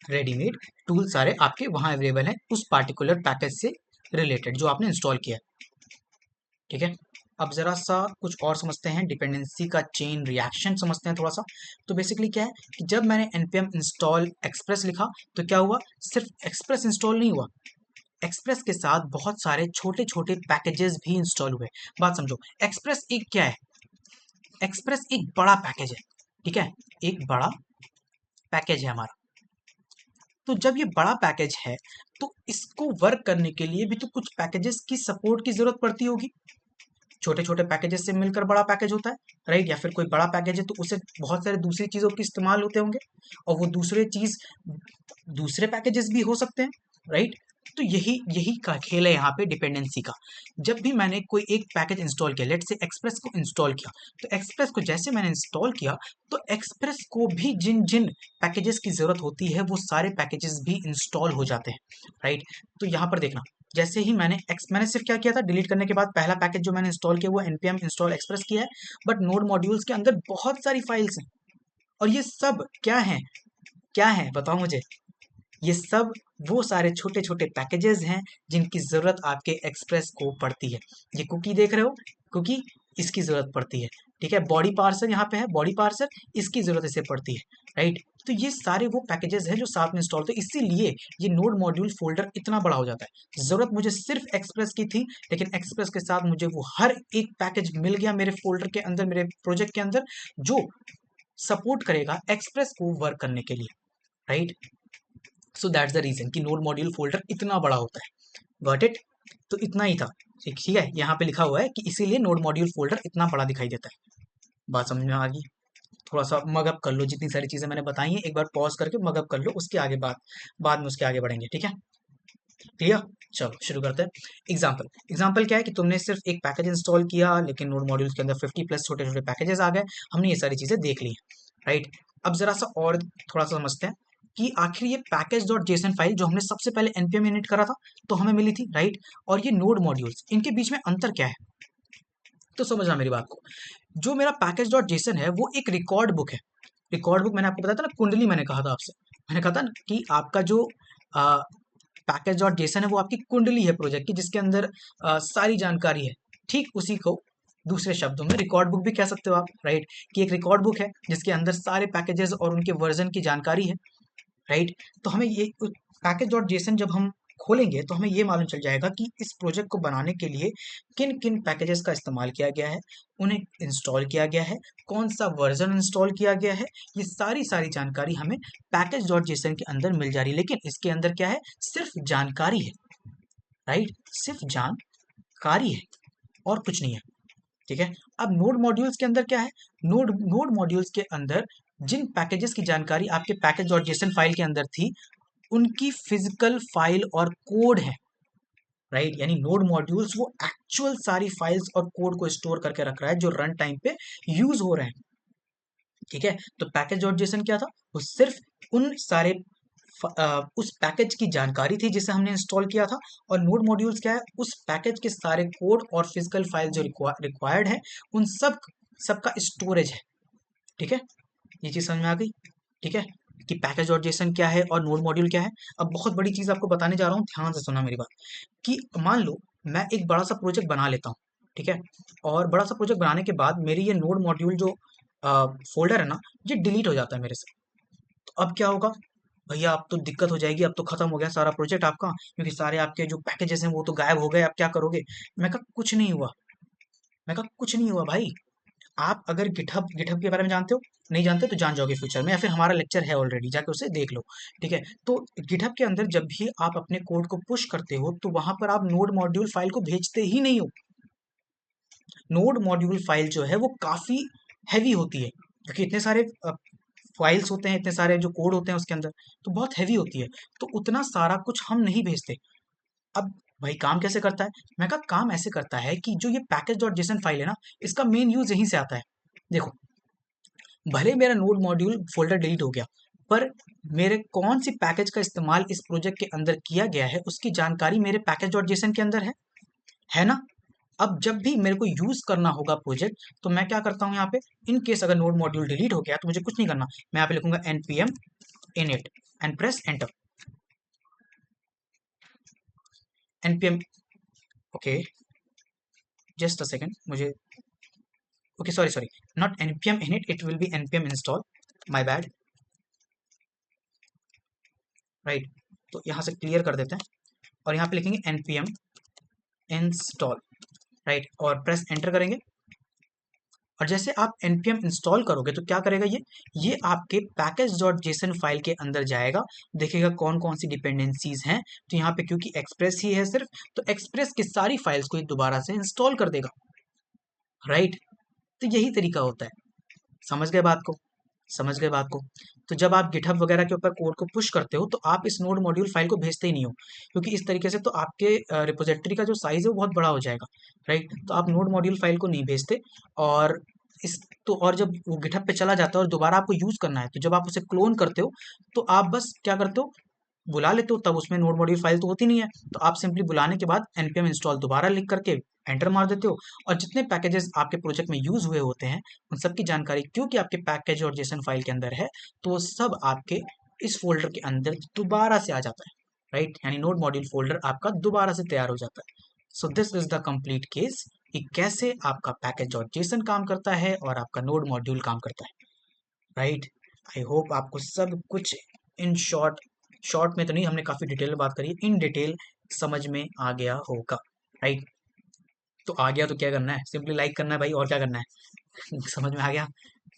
रेडीमेड टूल सारे आपके वहां अवेलेबल हैं उस पार्टिकुलर पैकेज से रिलेटेड जो आपने इंस्टॉल किया है, ठीक है? अब जरा सा कुछ और समझते हैं, डिपेंडेंसी का चेन रिएक्शन समझते हैं थोड़ा सा। तो बेसिकली क्या है कि जब मैंने npm इंस्टॉल एक्सप्रेस लिखा तो क्या हुआ, सिर्फ एक्सप्रेस इंस्टॉल नहीं हुआ, एक्सप्रेस के साथ बहुत सारे छोटे छोटे पैकेजेस भी इंस्टॉल हुए। बात समझो, एक्सप्रेस एक क्या है? एक्सप्रेस एक बड़ा पैकेज है, ठीक है? एक बड़ा पैकेज है हमारा। तो जब ये बड़ा पैकेज है तो इसको वर्क करने के लिए भी तो कुछ पैकेजेस की सपोर्ट की जरूरत पड़ती होगी। छोटे छोटे पैकेजेस से मिलकर बड़ा पैकेज होता है, राइट? या फिर कोई बड़ा पैकेज है तो उसे बहुत सारे दूसरी चीजों के इस्तेमाल होते होंगे, और वो दूसरे चीज दूसरे पैकेजेस भी हो सकते हैं, राइट? तो यही यही का खेल है यहाँ पे डिपेंडेंसी का। जब भी मैंने कोई एक पैकेज इंस्टॉल किया, लेट से एक्सप्रेस को इंस्टॉल किया, तो एक्सप्रेस को जैसे मैंने इंस्टॉल किया तो एक्सप्रेस को भी जिन जिन पैकेजेस की जरूरत होती है वो सारे पैकेजेस भी इंस्टॉल हो जाते हैं, राइट? तो यहाँ पर देखना, जैसे ही मैंने सिर्फ क्या किया था, डिलीट करने के बाद पहला पैकेज जो मैंने इंस्टॉल किया वो npm इंस्टॉल एक्सप्रेस किया है, बट नोड मॉड्यूल्स के अंदर बहुत सारी फाइल्स हैं, और ये सब क्या है, क्या है बताओ मुझे? ये सब वो सारे छोटे छोटे पैकेजेस हैं जिनकी ज़रूरत आपके एक्सप्रेस को पड़ती है। ये कुकी देख रहे हो, कुकी, इसकी ज़रूरत पड़ती है, ठीक है? बॉडी पार्सर यहाँ पे है, बॉडी पार्सर, इसकी ज़रूरत इसे पड़ती है, राइट? तो ये सारे वो पैकेजेस हैं जो साथ में इंस्टॉल, तो इसीलिए ये नोड मॉड्यूल फोल्डर इतना बड़ा हो जाता है। ज़रूरत मुझे सिर्फ एक्सप्रेस की थी, लेकिन एक्सप्रेस के साथ मुझे वो हर एक पैकेज मिल गया मेरे फोल्डर के अंदर, मेरे प्रोजेक्ट के अंदर, जो सपोर्ट करेगा एक्सप्रेस को वर्क करने के लिए, right? So that's the reason कि नोड मॉड्यूल फोल्डर इतना बड़ा होता है। Got it? तो इतना ही था, ठीक है? यहाँ पे लिखा हुआ है कि इसीलिए नोड मॉड्यूल फोल्डर इतना बड़ा दिखाई देता है। बात समझ में आ गई? थोड़ा सा मगअप कर लो, जितनी सारी चीजें मैंने बताई हैं एक बार पॉज करके मगअप कर लो, उसके आगे बाद में उसके आगे बढ़ेंगे, ठीक है? क्लियर? चलो शुरू करते हैं। एग्जाम्पल, एग्जाम्पल क्या है कि तुमने सिर्फ एक पैकेज इंस्टॉल किया, लेकिन नोड मॉड्यूल्स के अंदर 50 प्लस छोटे छोटे पैकेजेस आ गए। हमने ये सारी चीजें देख ली हैं, राइट? अब जरा सा और थोड़ा सा समझते हैं कि आखिर ये पैकेज डॉट जेसन फाइल जो हमने सबसे पहले npm init करा था तो हमें मिली थी, राइट? और ये नोड मॉड्यूल्स, इनके बीच में अंतर क्या है? तो समझना मेरी बात को, जो मेरा पैकेज डॉट जेसन है वो एक रिकॉर्ड बुक है। रिकॉर्ड बुक मैंने आपको बताया था ना, कुंडली मैंने कहा था आपसे, मैंने कहा था ना कि आपका जो पैकेज डॉट जेसन है वो आपकी कुंडली है प्रोजेक्ट की, जिसके अंदर सारी जानकारी है। ठीक उसी को दूसरे शब्दों में रिकॉर्ड बुक भी कह सकते हो आप, राइट? कि एक रिकॉर्ड बुक है जिसके अंदर सारे पैकेजेस और उनके वर्जन की जानकारी है, राइट? तो हमें ये पैकेज डॉट जेसन जब हम खोलेंगे तो हमें ये मालूम चल जाएगा कि इस प्रोजेक्ट को बनाने के लिए किन किन पैकेजेस का इस्तेमाल किया गया है, उन्हें इंस्टॉल किया गया है, कौन सा वर्जन इंस्टॉल किया गया है। ये सारी सारी जानकारी हमें पैकेज डॉट जेसन के अंदर मिल जा रही है, लेकिन इसके अंदर क्या है, सिर्फ जानकारी है, राइट? सिर्फ जानकारी है और कुछ नहीं है, ठीक है? अब नोड मॉड्यूल्स के अंदर क्या है, नोड मॉड्यूल्स के अंदर जिन पैकेजेस की जानकारी आपके पैकेज डॉट जेसन फाइल के अंदर थी उनकी फिजिकल फाइल और कोड है, राइट? यानी नोड मॉड्यूल्स वो एक्चुअल सारी फाइल्स और कोड को स्टोर करके रख रहा है जो रन टाइम पे यूज हो रहे हैं, ठीक है? तो पैकेज डॉट जेसन क्या था, वो सिर्फ उन सारे उस पैकेज की जानकारी थी जिसे हमने इंस्टॉल किया था, और नोड मॉड्यूल्स क्या है, उस पैकेज के सारे कोड और फिजिकल फाइल जो रिक्वायर्ड है उन सबका स्टोरेज है, ठीक है? ये चीज समझ में आ गई, ठीक है? कि पैकेज डॉट जेसन क्या है और नोड मॉड्यूल क्या है। अब बहुत बड़ी चीज आपको बताने जा रहा हूँ, ध्यान से सुना मेरी बात। कि मान लो मैं एक बड़ा सा प्रोजेक्ट बना लेता हूँ, ठीक है? और बड़ा सा प्रोजेक्ट बनाने के बाद मेरी ये नोड मॉड्यूल जो फोल्डर है ना, ये डिलीट हो जाता है मेरे से। तो अब क्या होगा, भैया अब तो दिक्कत हो जाएगी, अब तो खत्म हो गया सारा प्रोजेक्ट आपका, क्योंकि सारे आपके जो पैकेजेस हैं वो तो गायब हो गए, अब क्या करोगे? मैं कहा कुछ नहीं हुआ। मैं कहा कुछ नहीं हुआ भाई। आप अगर गिटहब गिटहब के बारे में जानते हो, नहीं जानते तो जान जाओगे फ्यूचर में, या फिर हमारा लेक्चर है ऑलरेडी, जाके उसे देख लो। ठीक है, तो गिटहब के अंदर जब भी आप अपने कोड को पुश करते हो तो वहां पर आप नोड मॉड्यूल फाइल को भेजते ही नहीं हो। नोड मॉड्यूल फाइल जो है वो काफी हैवी होती है, क्योंकि इतने सारे फाइल्स होते हैं, इतने सारे जो कोड होते हैं उसके अंदर, तो बहुत हैवी होती है। तो उतना सारा कुछ हम नहीं भेजते। अब भाई काम कैसे करता है? मैं कहा काम ऐसे करता है कि जो ये पैकेज डॉट जेसन फाइल है ना, इसका मेन यूज यहीं से आता है। देखो, भले मेरा नोड मॉड्यूल फोल्डर डिलीट हो गया, पर मेरे कौन सी पैकेज का इस्तेमाल इस प्रोजेक्ट के अंदर किया गया है उसकी जानकारी मेरे पैकेज डॉट जेसन के अंदर है ना? अब जब भी मेरे को यूज करना होगा प्रोजेक्ट, तो मैं क्या करता हूँ यहाँ पे, इन केस अगर नोड मॉड्यूल डिलीट हो गया तो मुझे कुछ नहीं करना, मैं यहाँ पे लिखूंगा npm init and press enter. npm, okay, just a second, मुझे, okay sorry sorry, not npm init, it will be npm install, my bad, right. तो यहाँ से क्लियर कर देते हैं और यहाँ पे लिखेंगे npm install, राइट, और प्रेस एंटर करेंगे। और जैसे आप npm इंस्टॉल करोगे तो क्या करेगा ये आपके पैकेज डॉट जेसन फाइल के अंदर जाएगा, देखेगा कौन कौन सी डिपेंडेंसीज हैं। तो यहाँ पे क्योंकि एक्सप्रेस ही है सिर्फ, तो एक्सप्रेस की सारी फाइल्स को ये दोबारा से इंस्टॉल कर देगा, राइट। तो यही तरीका होता है। समझ गए बात को? समझ गए बात को? तो जब आप गिटहब वगैरह के ऊपर कोड को पुश करते हो तो आप इस नोड मॉड्यूल फाइल को भेजते ही नहीं हो, क्योंकि इस तरीके से तो आपके रिपोजिटरी का जो साइज है वो बहुत बड़ा हो जाएगा, राइट। तो आप नोड मॉड्यूल फाइल को नहीं भेजते। और इस तो और जब वो गिटहब पे चला जाता है और दोबारा आपको यूज करना है, तो जब आप उसे क्लोन करते हो तो आप बस क्या करते हो, बुला लेते हो, तब उसमें नोड मॉड्यूल फाइल तो होती नहीं है, तो आप सिंपली बुलाने के बाद npm इंस्टॉल दोबारा लिख करके एंटर मार देते हो, और जितने पैकेजेस आपके प्रोजेक्ट में यूज हुए होते हैं उन सब की जानकारी, क्योंकि आपके पैकेज और जेसन फाइल के अंदर है, तो वो सब आपके इस फोल्डर के अंदर दोबारा से आ जाता है, राइट। यानी नोड मॉड्यूल फोल्डर आपका दोबारा से तैयार हो जाता है। सो this is the complete case कि कैसे आपका पैकेज और जेसन काम करता है और आपका नोड मॉड्यूल काम करता है, राइट। आई होप आपको सब कुछ इन शॉर्ट, शॉर्ट में तो नहीं, हमने काफ़ी डिटेल में बात करी है, इन डिटेल समझ में आ गया होगा, राइट। तो आ गया तो क्या करना है, सिंपली लाइक करना है भाई, और क्या करना है। समझ में आ गया?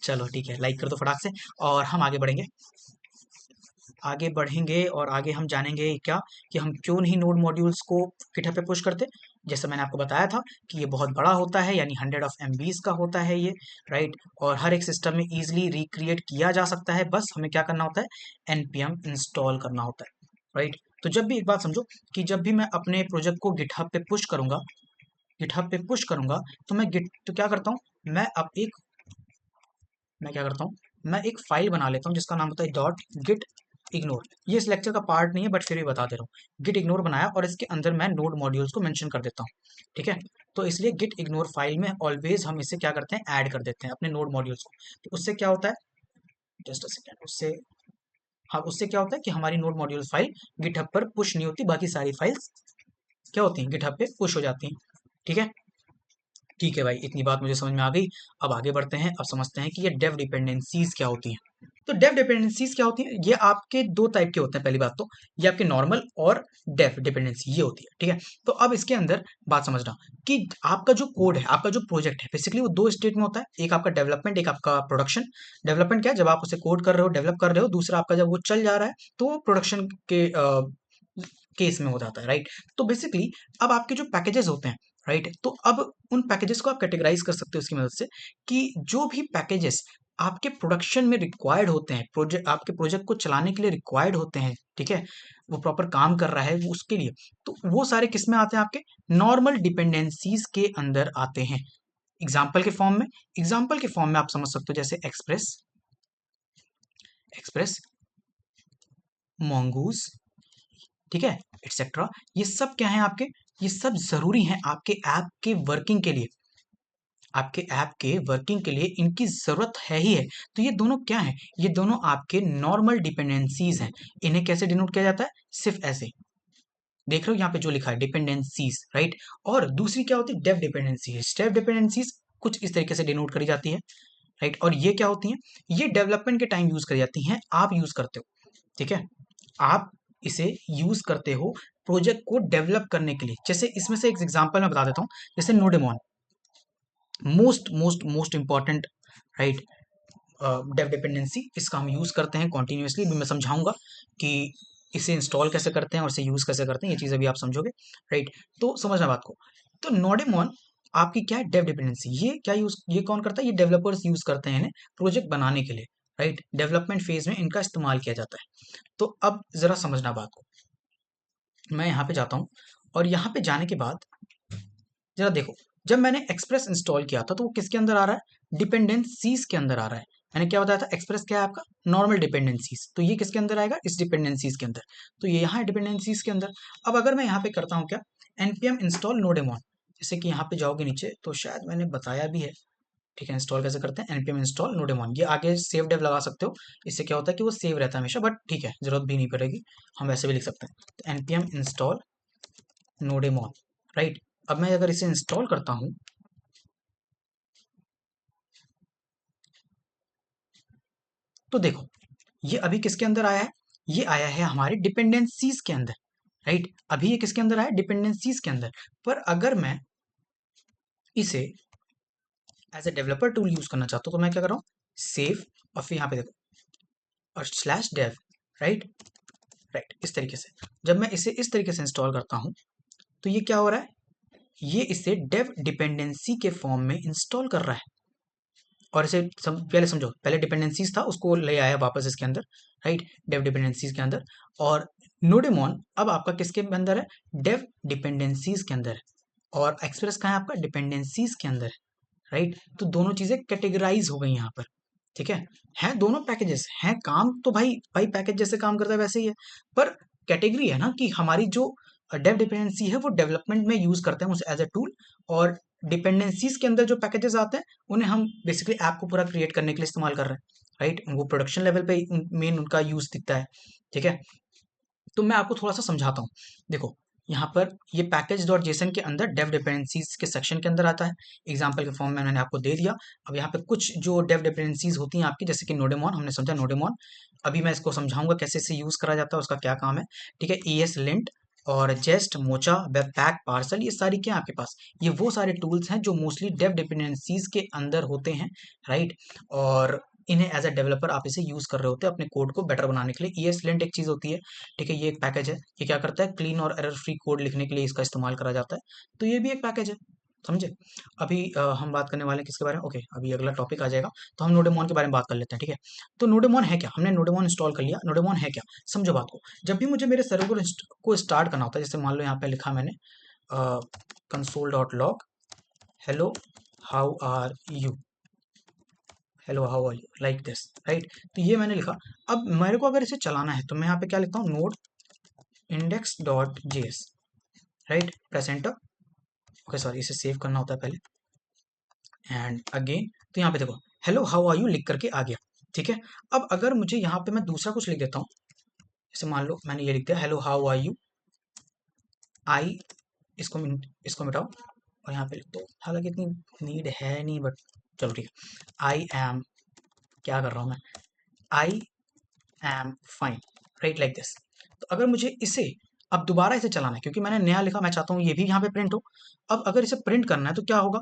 चलो ठीक है, लाइक कर दो फटाक से। और हम आगे बढ़ेंगे, आगे बढ़ेंगे और आगे हम जानेंगे क्या, कि हम क्यों नहीं नोड मॉड्यूल्स को गिटहब पे पुश करते। जैसे मैंने आपको बताया था कि ये बहुत बड़ा होता है, यानी 100 ऑफ MBs का होता है ये, राइट। और हर एक सिस्टम में इजीली रिक्रिएट किया जा सकता है, बस हमें क्या करना होता है, npm इंस्टॉल करना होता है, राइट। तो जब भी, एक बात समझो, कि जब भी मैं अपने प्रोजेक्ट को गिटहब पे पुश करूंगा, गिटहब पे पुश करूंगा, तो मैं गिट तो क्या करता हूँ, मैं अब एक मैं क्या करता हूँ, मैं एक फाइल बना लेता हूँ जिसका नाम होता है डॉट गिट इग्नोर। ये इस लेक्चर का पार्ट नहीं है, बट फिर भी बता दे रहा हूँ। गिट इग्नोर बनाया और इसके अंदर मैं नोड मॉड्यूल्स को मेंशन कर देता हूँ, ठीक है। तो इसलिए गिट इग्नोर फाइल में ऑलवेज हम इसे क्या करते हैं, ऐड कर देते हैं अपने नोड मॉड्यूल्स को। तो उससे क्या होता है, जस्ट अ सेकेंड, उससे, हाँ, उससे क्या होता है कि हमारी नोड मॉड्यूल फाइल गिटहब पर पुश नहीं होती, बाकी सारी फाइल्स क्या होती हैं, गिटहब पे पुश हो जाती हैं, ठीक है। ठीक है भाई, इतनी बात मुझे समझ में आ गई। अब आगे बढ़ते हैं, अब समझते हैं कि ये डेव डिपेंडेंसीज क्या होती हैं। तो डेव डिपेंडेंसीज क्या होती हैं, ये आपके दो टाइप के होते हैं। पहली बात तो ये आपके नॉर्मल और डेव डिपेंडेंसी ये होती है, ठीक है। तो अब इसके अंदर बात समझना कि आपका जो कोड है, आपका जो प्रोजेक्ट है, बेसिकली वो दो स्टेट में होता है, एक आपका डेवलपमेंट, एक आपका प्रोडक्शन। डेवलपमेंट क्या है, जब आप उसे कोड कर रहे हो, डेवलप कर रहे हो। दूसरा आपका जब वो चल जा रहा है तो वो प्रोडक्शन के केस में हो जाता है, राइट। तो बेसिकली अब आपके जो पैकेजेस होते हैं, राइट, तो अब उन पैकेजेस को आप कैटेगराइज कर सकते हो इसकी मदद से, कि जो भी पैकेजेस आपके प्रोडक्शन में रिक्वायर्ड होते हैं, प्रोजेक्ट आपके प्रोजेक्ट को चलाने के लिए रिक्वायर्ड होते हैं, ठीक है, वो प्रॉपर काम कर रहा है वो उसके लिए, तो वो सारे किस में आते हैं, आपके नॉर्मल डिपेंडेंसीज के अंदर आते हैं। एग्जाम्पल के फॉर्म में, एग्जाम्पल के फॉर्म में आप समझ सकते हो, जैसे एक्सप्रेस, एक्सप्रेस, मोंगूज, ठीक है, एटसेट्रा। ये सब क्या है आपके, ये सब जरूरी हैं आपके ऐप के वर्किंग के लिए, आपके ऐप के वर्किंग के लिए इनकी जरूरत है ही है। तो ये दोनों क्या है, ये दोनों आपके नॉर्मल डिपेंडेंसीज हैं। इन्हें कैसे डिनोट किया जाता है, सिर्फ ऐसे, देख रहे हो यहाँ पे जो लिखा है, डिपेंडेंसीज, राइट। और दूसरी क्या होती है, डेव डिपेंडेंसीज। डेव डिपेंडेंसीज कुछ इस तरीके से डिनोट करी जाती है, राइट। और ये क्या होती हैं, ये डेवलपमेंट के टाइम यूज करी जाती हैं, आप यूज करते हो, ठीक है। आप इसे यूज करते हो प्रोजेक्ट को डेवलप करने के लिए। जैसे इसमें से एक एग्जांपल मैं बता देता हूँ, जैसे nodemon, most most most important, right, dev dependency, इसका हम यूज करते हैं कॉन्टिन्यूसली। मैं समझाऊंगा कि इसे इंस्टॉल कैसे करते हैं और इसे यूज कैसे करते हैं, ये चीज अभी आप समझोगे, राइट। तो समझना बात को। तो नोडेमोन आपकी क्या है, डेव डिपेंडेंसी। ये कौन करता है, ये डेवलपर्स यूज करते हैं इन्हें प्रोजेक्ट बनाने के लिए, राइट। डेवलपमेंट फेज में इनका इस्तेमाल किया जाता है। तो अब जरा समझना बात को। मैं यहाँ पे जाता हूँ और यहाँ पे जाने के बाद जरा देखो, जब मैंने एक्सप्रेस इंस्टॉल किया था तो वो किसके अंदर आ रहा है, डिपेंडेंसीज के अंदर आ रहा है। मैंने क्या बताया था, एक्सप्रेस क्या है आपका, नॉर्मल डिपेंडेंसीज। तो ये किसके अंदर आएगा, इस डिपेंडेंसीज के अंदर। तो ये यहाँ है डिपेंडेंसीज के अंदर। अब अगर मैं यहाँ पे करता हूँ क्या, npm इंस्टॉल नोडेमोन, जैसे कि यहाँ पे जाओगे नीचे तो शायद मैंने बताया भी है, ठीक है, इंस्टॉल कैसे करते हैं, npm इंस्टॉल नोडेमोन। ये आगे सेव डेव लगा सकते हो, इससे क्या होता है कि वो सेव रहता है हमेशा, बट ठीक है, जरूरत भी नहीं पड़ेगी, हम वैसे भी लिख सकते हैं। तो npm इंस्टॉल नोडेमोन, राइट। अब मैं अगर इसे इंस्टॉल करता हूं तो देखो, ये अभी किसके अंदर आया है, ये आया है हमारे डिपेंडेंसीज के अंदर, राइट। अभी ये किसके अंदर आया है, डिपेंडेंसीज के अंदर। पर अगर मैं इसे as a developer tool use करना चाहता हूं तो मैं क्या कर रहा हूं, सेव, और फिर यहाँ पे देखो, और स्लैश डेव, राइट, राइट, इस तरीके से। जब मैं इसे इस तरीके से इंस्टॉल करता हूं तो ये क्या हो रहा है, ये इसे डेव डिपेंडेंसी के फॉर्म में इंस्टॉल कर रहा है। और इसे पहले समझो, पहले डिपेंडेंसीज था उसको ले आया वापस इसके अंदर, राइट, डेव डिपेंडेंसीज के अंदर। और नोडेमोन अब आपका किसके अंदर है, डेव डिपेंडेंसीज के अंदर है। और एक्सप्रेस कहाँ है आपका, डिपेंडेंसीज के अंदर है, राइट। तो दोनों चीजें कैटेगराइज हो गई यहाँ पर, ठीक है दोनों पैकेजेस हैं, काम तो भाई भाई पैकेज जैसे काम करता है वैसे ही है, पर कैटेगरी है ना कि हमारी जो डेव डिपेंडेंसी है वो डेवलपमेंट में यूज करते हैं उसे एज ए टूल, और डिपेंडेंसीज के अंदर जो पैकेजेस आते हैं उन्हें हम बेसिकली ऐप को पूरा क्रिएट करने के लिए इस्तेमाल कर रहे हैं, राइट। वो प्रोडक्शन लेवल पे मेन उनका यूज दिखता है, ठीक है। तो मैं आपको थोड़ा सा समझाता हूँ। देखो, यहाँ पर ये पैकेज डॉट जेसन के अंदर डेव डिपेंडेंसीज के सेक्शन के अंदर आता है, एग्जाम्पल के फॉर्म में मैंने आपको दे दिया। अब यहाँ पे कुछ जो डेव डिपेंडेंसीज होती हैं आपकी, जैसे कि नोडेमोन, हमने समझा नोडेमोन। अभी मैं इसको समझाऊंगा कैसे इसे यूज करा जाता है, उसका क्या काम है, ठीक है। ES लिंट और जेस्ट, मोचा, वेब पैक, पार्सल, ये सारी क्या है आपके पास, ये वो सारे टूल्स हैं जो मोस्टली डेव डिपेंडेंसीज के अंदर होते हैं, राइट। और इन्हें एज अ डेवलपर आप इसे यूज कर रहे होते हैं अपने कोड को बेटर बनाने के लिए। ESLint एक चीज होती है, ठीक है, ये एक पैकेज है। ये क्या करता है, क्लीन और एरर फ्री कोड लिखने के लिए इसका इस्तेमाल करा जाता है। तो ये भी एक पैकेज है, समझे। अभी हम बात करने वाले हैं किसके बारे में, ओके, अभी अगला टॉपिक आ जाएगा, तो हम नोडेमोन के बारे में बात कर लेते हैं, ठीक है। तो नोडेमोन है क्या, हमने नोडेमोन इंस्टॉल कर लिया, नोडेमोन है क्या, समझो बात को। जब भी मुझे मेरे सर्वर को स्टार्ट करना होता है, जैसे मान लो यहाँ पे लिखा मैंने console.log hello how are you, hello how are you, like this, right. तो ये मैंने लिखा। अब मेरे को अगर इसे चलाना है तो मैं यहाँ पे क्या लिखता हूँ, node index dot JS, right, press enter. Okay sorry, इसे सेव करना होता है पहले, एंड अगेन। तो यहाँ पे देखो, हेलो हाउ आर यू लिख करके आ गया, ठीक है। अब अगर मुझे यहाँ पे मैं दूसरा कुछ लिख देता हूँ, जैसे मान लो मैंने ये लिख दिया, हेलो हाउ आर यू आई, इसको इसको मिटाओ और यहाँ पे लिख दो, हालांकि इतनी नीड है नहीं, बट चलो ठीक है। आई एम, क्या कर रहा हूँ मैं, I am fine, right, like this. तो अगर मुझे इसे अब दोबारा इसे चलाना है, क्योंकि मैंने नया लिखा, मैं चाहता हूँ ये भी यहाँ पे प्रिंट हो। अब अगर इसे प्रिंट करना है तो क्या होगा,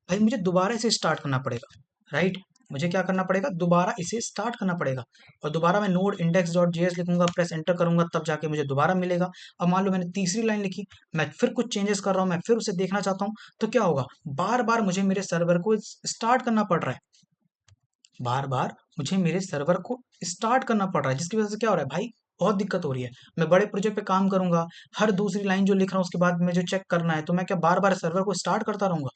भाई मुझे दोबारा इसे स्टार्ट करना पड़ेगा, राइट। मुझे क्या करना पड़ेगा, दोबारा इसे स्टार्ट करना पड़ेगा। और दोबारा मैं नोड इंडेक्स डॉट जेएस लिखूंगा, प्रेस एंटर करूंगा, तब जाके मुझे दोबारा मिलेगा। अब मान लो मैंने तीसरी लाइन लिखी, मैं फिर कुछ चेंजेस कर रहा हूँ, मैं फिर उसे देखना चाहता हूँ, तो क्या होगा, बार बार मुझे मेरे सर्वर को स्टार्ट करना पड़ रहा है, बार बार मुझे मेरे सर्वर को स्टार्ट करना पड़ रहा है, जिसकी वजह से क्या हो रहा है भाई, बहुत दिक्कत हो रही है। मैं बड़े प्रोजेक्ट पे काम करूंगा, हर दूसरी लाइन जो लिख रहा हूँ उसके बाद मुझे चेक करना है, तो मैं क्या बार बार सर्वर को स्टार्ट करता रहूंगा,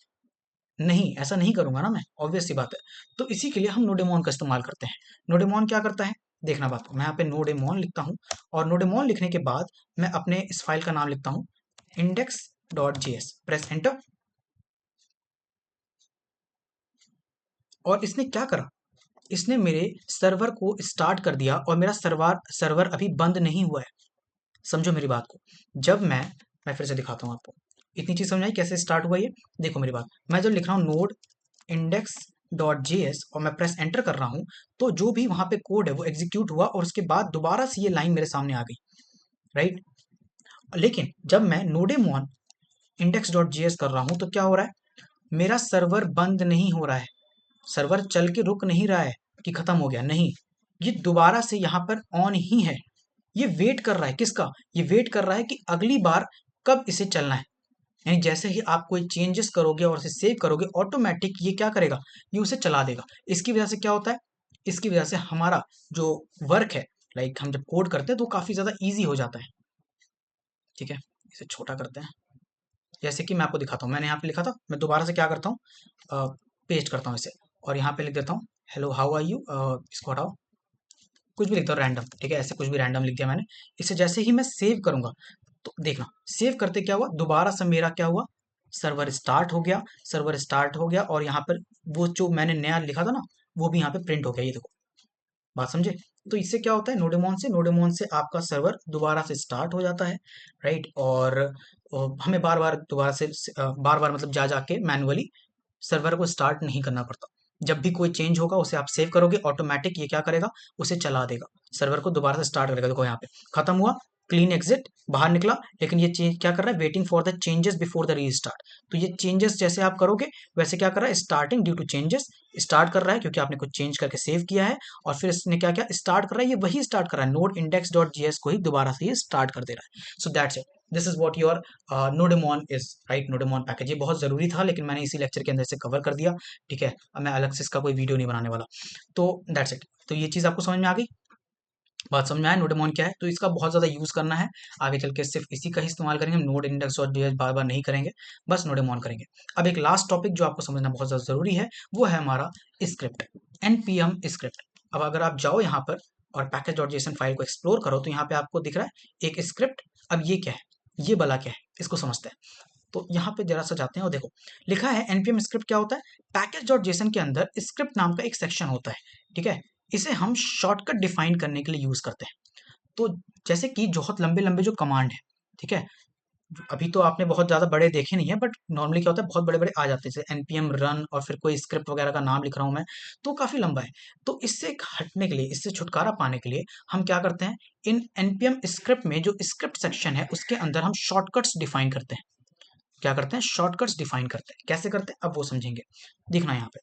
नहीं, ऐसा नहीं करूंगा ना मैं, ऑब्वियस सी बात है। तो इसी के लिए हम नोडेमोन का इस्तेमाल करते हैं। नोडेमोन क्या करता है, देखना बात को, मैं यहाँ पे नोडेमोन लिखता हूँ, और नोडेमोन लिखने के बाद मैं अपने इस फाइल का नाम लिखता हूँ index dot JS, press enter. और इसने क्या करा, इसने मेरे सर्वर को स्टार्ट कर दिया, और मेरा सर्वर सर्वर अभी बंद नहीं हुआ है, समझो मेरी बात को। जब मैं फिर से दिखाता हूँ आपको, इतनी चीज समझ आई कैसे स्टार्ट हुआ ये। देखो मेरी बात, मैं जब लिख रहा हूँ नोड इंडेक्स डॉट जेएस और मैं प्रेस एंटर कर रहा हूँ, तो जो भी वहां पे कोड है वो एग्जीक्यूट हुआ, और उसके बाद दोबारा से ये लाइन मेरे सामने आ गई, राइट। लेकिन जब मैं नोडेमोन index.js कर रहा हूं तो क्या हो रहा है, मेरा सर्वर बंद नहीं हो रहा है, सर्वर चल के रुक नहीं रहा है कि खत्म हो गया, नहीं, ये दोबारा से यहाँ पर ऑन ही है। ये वेट कर रहा है किसका, ये वेट कर रहा है कि अगली बार कब इसे चलना है। यानी जैसे ही आप कोई चेंजेस करोगे और उसे सेव करोगे, ऑटोमेटिक ये क्या करेगा, ये उसे चला देगा। इसकी वजह से क्या होता है, इसकी वजह से हमारा जो वर्क है, लाइक हम जब कोड करते हैं तो काफ़ी ज़्यादा ईजी हो जाता है। ठीक है, इसे छोटा करते हैं। जैसे कि मैं आपको दिखाता हूँ, मैंने यहाँ पे लिखा था, मैं दोबारा से क्या करता हूँ, पेस्ट करता हूँ इसे और यहाँ पे लिख देता हूँ हेलो हाउ आर यू, इसको हटाओ, कुछ भी लिखता हूँ रैंडम। ठीक है, ऐसे कुछ भी रैंडम लिख दिया मैंने। इसे जैसे ही मैं सेव करूंगा तो देखना, सेव करते क्या हुआ, दोबारा से मेरा क्या हुआ, सर्वर स्टार्ट हो गया, सर्वर स्टार्ट हो गया और यहाँ पर वो जो मैंने नया लिखा था ना, वो भी यहाँ पे प्रिंट हो गया, ये देखो, बात समझे। तो इससे क्या होता है, नोडेमोन से आपका सर्वर दोबारा से स्टार्ट हो जाता है, राइट। और हमें बार बार दोबारा से बार बार मतलब जा जाके मैनुअली सर्वर को स्टार्ट नहीं करना पड़ता। जब भी कोई चेंज होगा उसे आप सेव करोगे, ऑटोमेटिक ये क्या करेगा, उसे चला देगा, सर्वर को दोबारा से स्टार्ट करेगा। देखो यहाँ पे खत्म हुआ, क्लीन एग्जिट, बाहर निकला, लेकिन ये चेंज क्या कर रहा है, waiting for the changes before the restart. तो ये चेंजेस जैसे आप करोगे वैसे क्या कर रहा है, starting due to changes, start कर रहा है क्योंकि आपने कुछ चेंज करके सेव किया है। और फिर इसने क्या क्या स्टार्ट कर रहा है, ये वही स्टार्ट कर रहा है, नोड इंडेक्स डॉट जीएस को ही दोबारा से ये स्टार्ट कर दे रहा है। So that's it, this is what your nodemon is, right. Nodemon package ये बहुत जरूरी था, लेकिन मैंने इसी लेक्चर के अंदर से कवर कर दिया। ठीक है, अब मैं अलग से इसका कोई वीडियो नहीं बनाने वाला। तो दैट्स इट, तो ये चीज़ आपको समझ में आ गई, बात समझ में आया नोडेमोन क्या है। तो इसका बहुत ज़्यादा यूज़ करना है, आगे चल के सिर्फ इसी का ही इस्तेमाल करेंगे, हम नोड इंडेक्स और डीएस बार बार नहीं करेंगे, बस नोडेमोन करेंगे। अब एक लास्ट टॉपिक जो आपको समझना बहुत ज़्यादा ज़रूरी है, वो है हमारा स्क्रिप्ट, npm स्क्रिप्ट। अब अगर आप जाओ यहाँ पर और पैकेज डॉट जेसन फाइल को एक्सप्लोर करो तो यहाँ पे आपको दिख रहा है एक स्क्रिप्ट। अब ये क्या है, ये भला क्या है, इसको समझते हैं। तो यहाँ पे जरा सा जाते हैं और देखो, लिखा है एनपीएम स्क्रिप्ट क्या होता है, पैकेज डॉट जेसन के अंदर स्क्रिप्ट नाम का एक सेक्शन होता है। ठीक है, इसे हम शॉर्टकट डिफाइन करने के लिए यूज करते हैं। तो जैसे कि बहुत लंबे लंबे जो कमांड है, ठीक है, अभी तो आपने बहुत ज्यादा बड़े देखे नहीं है, बट नॉर्मली क्या होता है, बहुत बड़े बड़े आ जाते हैं, जैसे एनपीएम रन और फिर कोई स्क्रिप्ट वगैरह का नाम लिख रहा हूं मैं, तो काफी लंबा है। तो इससे हटने के लिए, इससे छुटकारा पाने के लिए हम क्या करते हैं, इन एनपीएम स्क्रिप्ट में जो स्क्रिप्ट सेक्शन है उसके अंदर हम शॉर्टकट्स डिफाइन करते हैं। क्या करते हैं, शॉर्टकट्स डिफाइन करते हैं। कैसे करते हैं अब वो समझेंगे, देखना यहाँ पे।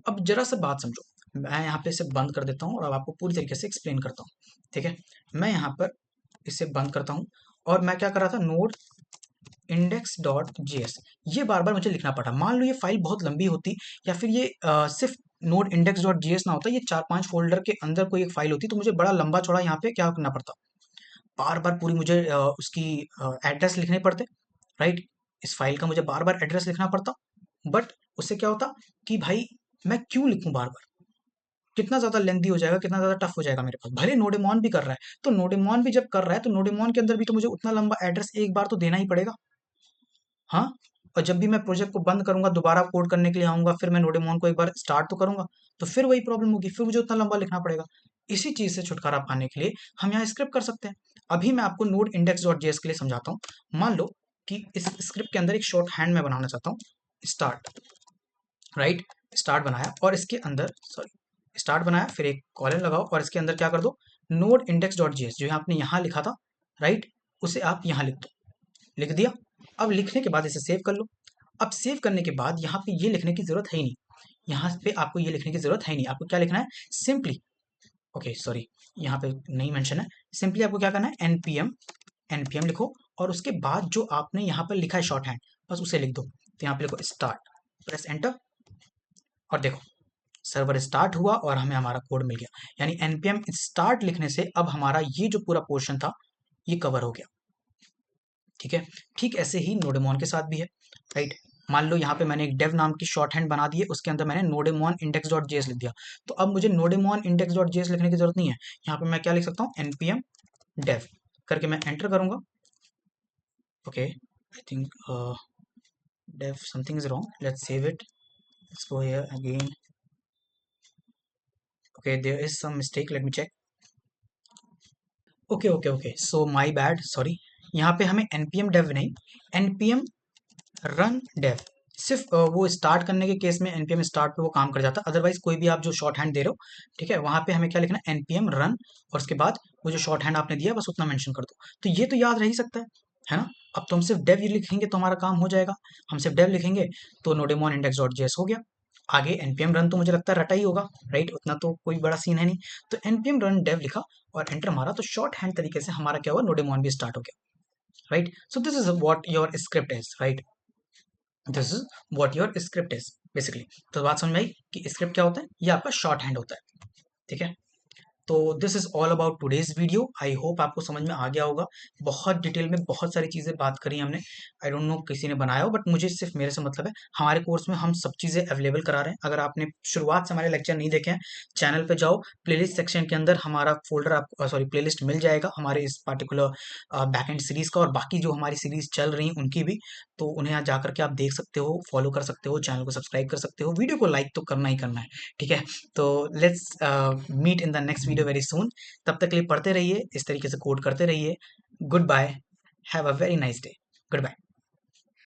अब जरा सा बात समझो, मैं यहाँ पे इसे बंद कर देता हूँ और अब आपको पूरी तरीके से एक्सप्लेन करता हूँ। ठीक है, मैं यहाँ पर इसे बंद करता हूँ और मैं क्या कर रहा था, नोड इंडेक्स डॉट जीएस, ये बार बार मुझे लिखना पड़ा। मान लो ये फाइल बहुत लंबी होती, या फिर ये सिर्फ नोड इंडेक्स डॉट जीएस ना होता, ये 4-5 फोल्डर के अंदर कोई एक फाइल होती, तो मुझे बड़ा लंबा चौड़ा यहाँ पे क्या करना पड़ता, बार बार पूरी मुझे उसकी एड्रेस लिखने पड़ते, राइट। इस फाइल का मुझे बार बार एड्रेस लिखना पड़ता। बट उससे क्या होता कि भाई मैं क्यों लिखूं बार बार, कितना ज्यादा लेंथी हो जाएगा, कितना ज्यादा टफ हो जाएगा मेरे पास। भले नोडेमोन भी कर रहा है, तो नोडेमोन भी जब कर रहा है तो नोडेमोन के अंदर भी तो मुझे उतना लंबा एड्रेस एक बार तो देना ही पड़ेगा। हाँ, और जब भी मैं प्रोजेक्ट को बंद करूंगा, दोबारा कोड करने के लिए आऊंगा, फिर मैं नोडेमोन को एक बार स्टार्ट तो करूंगा, तो फिर वही प्रॉब्लम होगी, फिर मुझे उतना लंबा लिखना पड़ेगा। इसी चीज से छुटकारा पाने के लिए हम यहाँ स्क्रिप्ट कर सकते हैं। अभी मैं आपको नोड इंडेक्स डॉट जेएस के लिए समझाता हूँ। मान लो कि इस स्क्रिप्ट के अंदर एक शॉर्ट हैंड मैं बनाना चाहता हूँ, स्टार्ट, राइट। स्टार्ट बनाया और इसके अंदर, सॉरी, स्टार्ट बनाया, फिर एक कॉलन लगाओ और इसके अंदर क्या कर दो, नोड इंडेक्स डॉट जेएस, जो आपने यहाँ लिखा था, राइट, उसे आप यहाँ लिख दो, लिख दिया। अब लिखने के बाद इसे सेव कर लो। अब सेव करने के बाद यहाँ पे ये लिखने की जरूरत है ही नहीं, यहाँ पे आपको ये लिखने की जरूरत है ही नहीं। आपको क्या लिखना है, सिंपली, ओके सॉरी, यहाँ पे नहीं मेंशन है, सिंपली आपको क्या करना है, एनपीएम, एनपीएम लिखो और उसके बाद जो आपने यहाँ पर लिखा है शॉर्ट हैंड, बस उसे लिख दो। तो यहाँ पे लिखो स्टार्ट, प्रेस एंटर, और देखो सर्वर स्टार्ट हुआ और हमें हमारा कोड मिल गया। यानी एनपीएम स्टार्ट लिखने से अब हमारा ये जो पूरा पोर्शन था ये कवर हो गया। ठीक है, ठीक ऐसे ही नोडेमोन के साथ भी है, राइट। मान लो यहाँ पे मैंने एक डेव नाम की शॉर्ट हैंड बना दी है, उसके अंदर मैंने नोडेमोन इंडेक्स डॉट जेएस लिख दिया। तो अब मुझे नोडेमोन इंडेक्स डॉट जेएस लिखने की जरूरत नहीं है, यहाँ पे मैं क्या लिख सकता हूँ, एनपीएम डेव करके मैं एंटर करूंगा। Okay, I think dev something is wrong, let's save it, let's go here again. Okay, there is some mistake, let me check. Okay okay okay, so my bad, sorry. यहाँ पे हमें npm dev नहीं, npm run dev, सिर्फ वो start करने के case में NPM start पे वो काम कर जाता है, अदरवाइज कोई भी आप जो शॉर्ट हैंड दे रहे हो, ठीक है, वहां पे हमें क्या लिखना है, एनपीएम रन, और उसके बाद वो जो शॉर्ट हैंड आपने दिया बस उतना मेंशन कर दो। तो ये तो याद रह ही सकता है ना। अब तो हम सिर्फ डेव लिखेंगे तो हमारा काम हो जाएगा। हम सिर्फ डेव लिखेंगे तो नोडेमोन इंडेक्स डॉट जेएस हो गया। आगे एनपीएम रन तो मुझे लगता है रटा ही होगा, राइट, उतना तो कोई बड़ा सीन है नहीं। तो एनपीएम रन डेव लिखा और एंटर मारा, तो शॉर्ट हैंड तरीके से हमारा क्या हुआ, नोडेमोन भी स्टार्ट हो गया, right. So this is what your script is, right, this is what your script is basically. तो बात समझ में आई कि स्क्रिप्ट क्या होता है, ये आपका शॉर्ट हैंड होता है, ठीक है। तो this is all about today's video. I hope आपको समझ में आ गया होगा। बहुत डिटेल में बहुत सारी चीज़ें बात करी हमने। आई डोंट नो किसी ने बनाया हो, बट मुझे सिर्फ मेरे से मतलब है। हमारे कोर्स में हम सब चीज़ें अवेलेबल करा रहे हैं। अगर आपने शुरुआत से हमारे लेक्चर नहीं देखे हैं, चैनल पे जाओ, प्लेलिस्ट सेक्शन के अंदर हमारा फोल्डर आपको सॉरी प्लेलिस्ट मिल जाएगा हमारे इस पार्टिकुलर बैकएंड सीरीज का, और बाकी जो हमारी सीरीज चल रही हैं उनकी भी। तो उन्हें यहाँ जा करके आप देख सकते हो, फॉलो कर सकते हो, चैनल को सब्सक्राइब कर सकते हो, वीडियो को लाइक तो करना ही करना है, ठीक है। तो let's meet in the next video very soon. तब तक के लिए पढ़ते रहिए, इस तरीके से कोड करते रहिए। Good bye, have a very nice day, good bye.